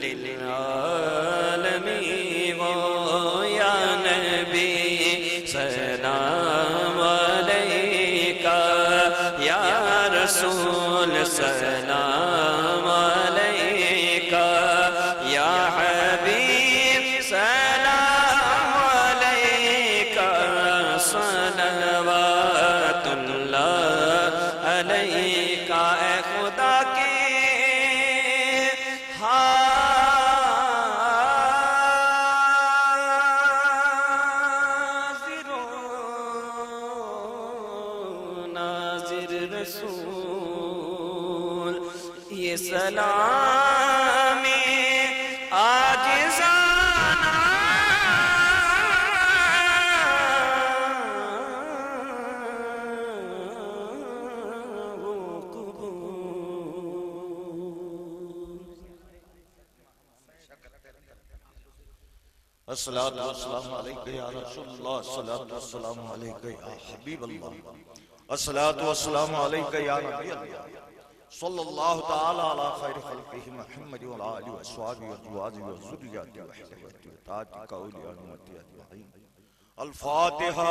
Speaker 3: लिल आलमीन हो या नबी सलाम अलैका या रसूल सलाम अलैका या हबीब सलाम अलैका सलवातुल्लाह अलैका ए खुदा के नाजिर रसूल ये सलाम आजिज़ाना वो
Speaker 4: अस्सलातु वस्सलामु अलैका या रसूलल्लाह, अस्सलातु वस्सलामु अलैका या हबीबल्लाह, अस्सलातु वस्सलामु अलैका या नबीअल्लाह, सल्लल्लाहु तआला अला खैरि खल्क़िही मुहम्मद व अला आलिहि व अस्हाबिही व अज़वाजिही व ज़ुर्रिय्यतिही व अहलिही व तातिका औलिया उम्मती अजमईन। अल फातिहा।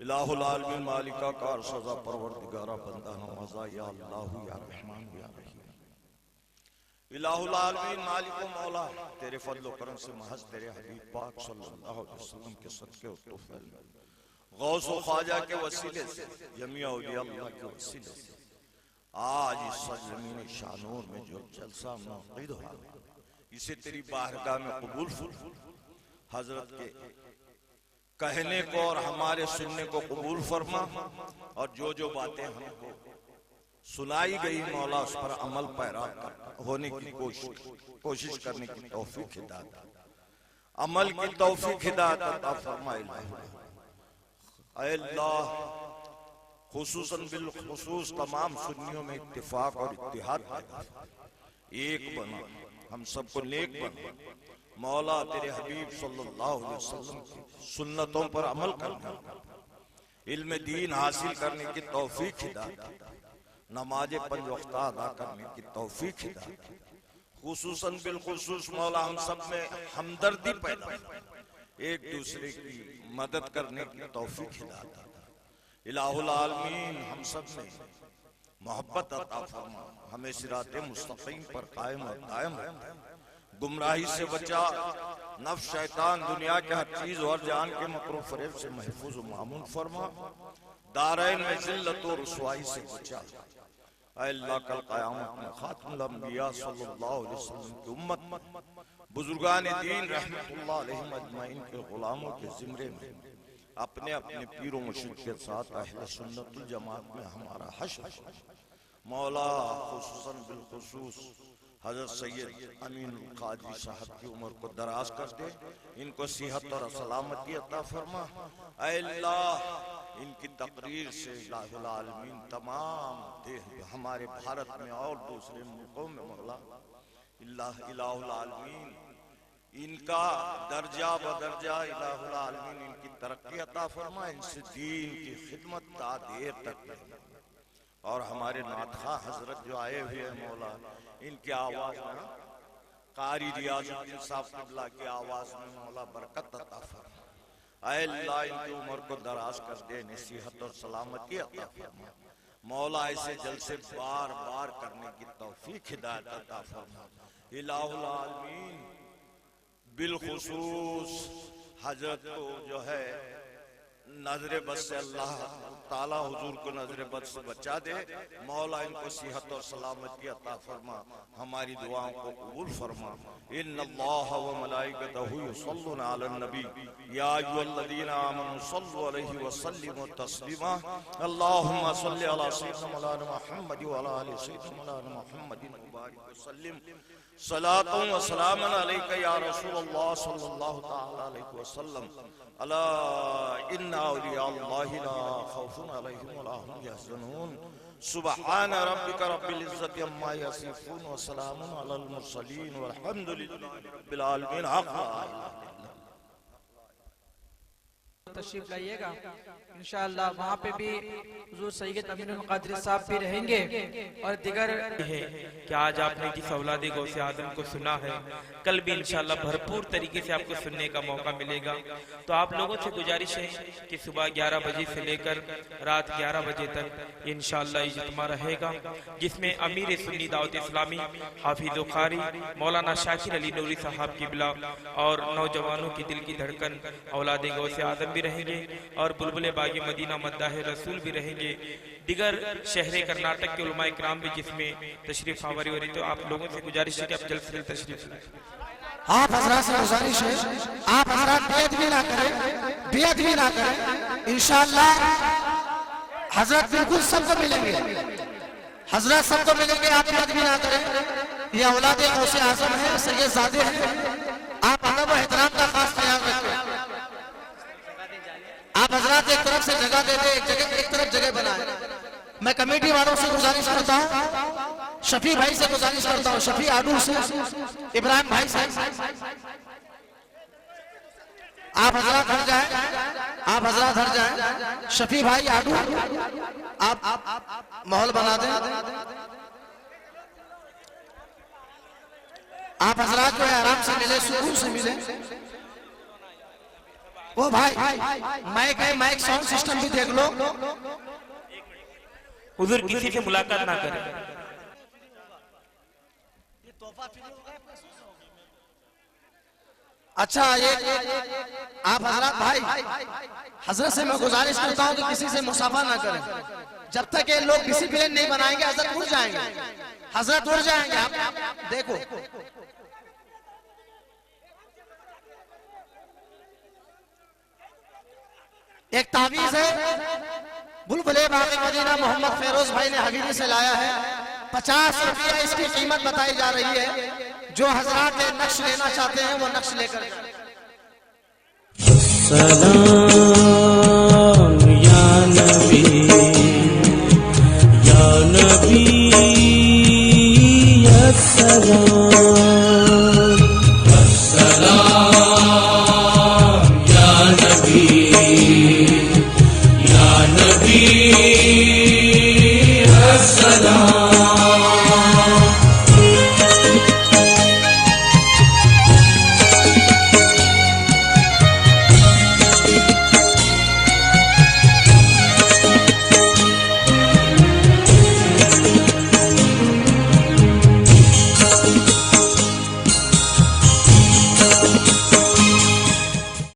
Speaker 4: इलाहुल आलमीन मालिका कार सजा परवरदिगारा बंदा नवाजा या अल्लाह या रहमान या रहीम। इलाहुल आलमीन मालिको मौला तेरे फजल करम से महज तेरे हबीब पाक सल्लल्लाहु अलैहि वसल्लम के सदके और तौफीक गौस व ख्वाजा के वसीले से जमिया औलिया अल्लाह के वसीले से आज इस ज़मीन शानूर में जो जलसा मुनक़िद हुआ इसे तेरी बारगाह में कबूल हजरत के कहने को और हमारे सुनने को कबूल फरमा और जो बातें हमको सुनाई गई मौला उस पर अमल पैरा होने की कोशिश करने की तौफीक हिदायत अमल की तौफीक हिदायत अता फरमा। अल्लाह खुसूसन बिल खुसूस तमाम सुन्नियों में इत्तिफाक और इत्तिहाद एक बना हम सबको नेक बना मौला तेरे हबीब सल्लल्लाहु अलैहि वसल्लम की सुन्नतों पर अमल करना इल्म दीन हासिल करने की तौफीक हिदायत नमाज पंज वक्त अदा करने की तौफीक हिदायत खुसूसन बिल खुसूस मौला हम सब में हमदर्दी पैदा एक दूसरे की मदद करने की तौफीक हिदायत इलाहुल आलमीन हम सब में मोहब्बत अता फरमा हमें सिराते मुस्तकीम पर कायम और दायम रखना गुमराही से बचा नफ्स शैतान दुनिया के हर चीज और जान के मकरू फरेब से महफूज मामून फरमा दारैन में जिल्लत और रुसवाई से बचा। अल्लाह कल क़यामत में खातिमुल अंबिया सल्लल्लाहु अलैहि वसल्लम की उम्मत बुजुर्गान दीन रहमतुल्लाह अलैहिम अजमईन के गुलामों के ज़िम्रे में अपने अपने पीरों मुर्शिद के साथ अहले सुन्नतुल जमात में हमारा हश्र मौला खुसूसन बिल खुसूस हजरत सैयद अमीनुल कादरी साहब की उम्र को दराज कर दे इनको सेहत और सलामती अता फरमा। अल्लाह इनकी तकरीर से इलाहुल आलमीन तमाम हमारे भारत में और दूसरे मुल्कों में मौला इलाहुल आलमीन इनका दर्जा बदर्जा इलाहुल आलमीन इनकी तरक्की अता फरमा इनसे दीन की खिदमत ता देर तक और हमारे नाथखा हजरत जो आए हुए हैं मौला इनकी आवाज में कारी रियाजुद्दीन साहब क़िबला की आवाज में मौला बरकत अता फरमा। अल्लाह इनकी उम्र को दराज कर दे नसीहत और सलामती अता फरमा मौला ऐसे जलसे बार बार करने की तौफीक हिदायत अता फरमा। इलाहुल आलमीन बिलखुसूस हजरत को जो है नजर बद से अल्लाह ताला हुजूर को नजर बद से बचा दे। मौला इनको सेहत और सलामती अता फरमा, हमारी दुआओं को कबूल फरमा। इन्नल्लाह व मलाइकतहु युसल्लूना अलन नबी या अय्युहल्लज़ीना आमनू सल्लु अलैहि व सल्लिमू तस्लीमा। अल्लाहुम्मा सल्लि अला सय्यिदिना मौलाना मुहम्मद व अला आलि सय्यिदिना मौलाना मुहम्मदिन व बारिक व सल्लिम सलातun व सलामन अलैका या रसूलल्लाह सल्लल्लाहु तआला अलैहि वसल्लम। अला इन्ना औलिया अल्लाहि ला खौफुन अलैहिम व ला हुम यहज़नून। सुब्हान रब्बिका रब्बिल इज्जति अम्मा यसिफून व सलामुन अलल मुरसलीन वल्हम्दुलिल्लाहि रब्बिल आलमीन।
Speaker 5: तशरीफ लाइएगा इंशाअल्लाह। वहाँ पे भी हुजूर सैयद अमीनुल कादरी साहब भी रहेंगे और दिगर
Speaker 6: है कि आज आपने जिस औलाद गौसे आजम को सुना है, कल भी इंशाअल्लाह भरपूर तरीके से आपको सुनने का मौका मिलेगा। तो आप लोगों से गुजारिश है कि सुबह 11 बजे से लेकर रात 11 बजे तक इंशाअल्लाह इज्तिमा रहेगा, जिसमें अमीर सुन्नी दावत इस्लामी हाफिज कारी मौलाना शाकिर अली नूरी साहब किबला और नौजवानों की दिल की धड़कन औलाद गौसे आजम भी रहेंगे और बुलबुल बागी मदीना मद्दाह रसूल भी रहेंगे। दिगर शहरे कर्नाटक के उलमा इकराम भी जिसमें तशरीफ आवर हो रही। तो आप लोगों से गुजारिश है कि आप जल्द से जल्द तशरीफ लाएं।
Speaker 2: आप हजरात से गुजारिश है, आप हजरात बेद भी ना करें, बेद भी ना करें। इंशाअल्लाह हजरत बिल्कुल सबको मिलेंगे, हजरत सबको मिलेंगे। आप बेद भी ना करें। ये औलाद गौसे आजम है, सैयद ज़ादे हैं। आप अदब और एहतराम का खास ख्याल रखें। आप हजरात एक तरफ से जगह दे दे, एक तरफ जगह बनाए। मैं कमेटी वालों से गुजारिश करता हूँ, शफी भाई से गुजारिश करता हूँ, शफी आडू से, इब्राहिम भाई से, आप हजरात हट जाए, आप हजरात हट जाए। शफी भाई आडू, आप माहौल बना दें। आप हजरात जो है आराम से मिले, सुकून से मिले। वो भाई माइक है, माइक साउंड सिस्टम भी देख लो।
Speaker 6: हुजूर किसी से मुलाकात ना करें।
Speaker 2: अच्छा, ये आप हजरत भाई, हजरत से मैं गुजारिश करता हूँ कि किसी से मुसाफा ना करें। जब तक ये लोग डिसिप्लिन नहीं बनाएंगे हजरत उड़ जाएंगे, हजरत उड़ जाएंगे। आप देखो, एक तावीज है बुलबुल बागी मदीना मोहम्मद फेरोज भाई ने हवीली से लाया है। 50 रुपया इसकी कीमत बताई जा रही है। जो हजरात नक्श लेना चाहते हैं वो नक्श लेकर
Speaker 3: सलाम या नबी या नबी या सलाम या नबी या नबी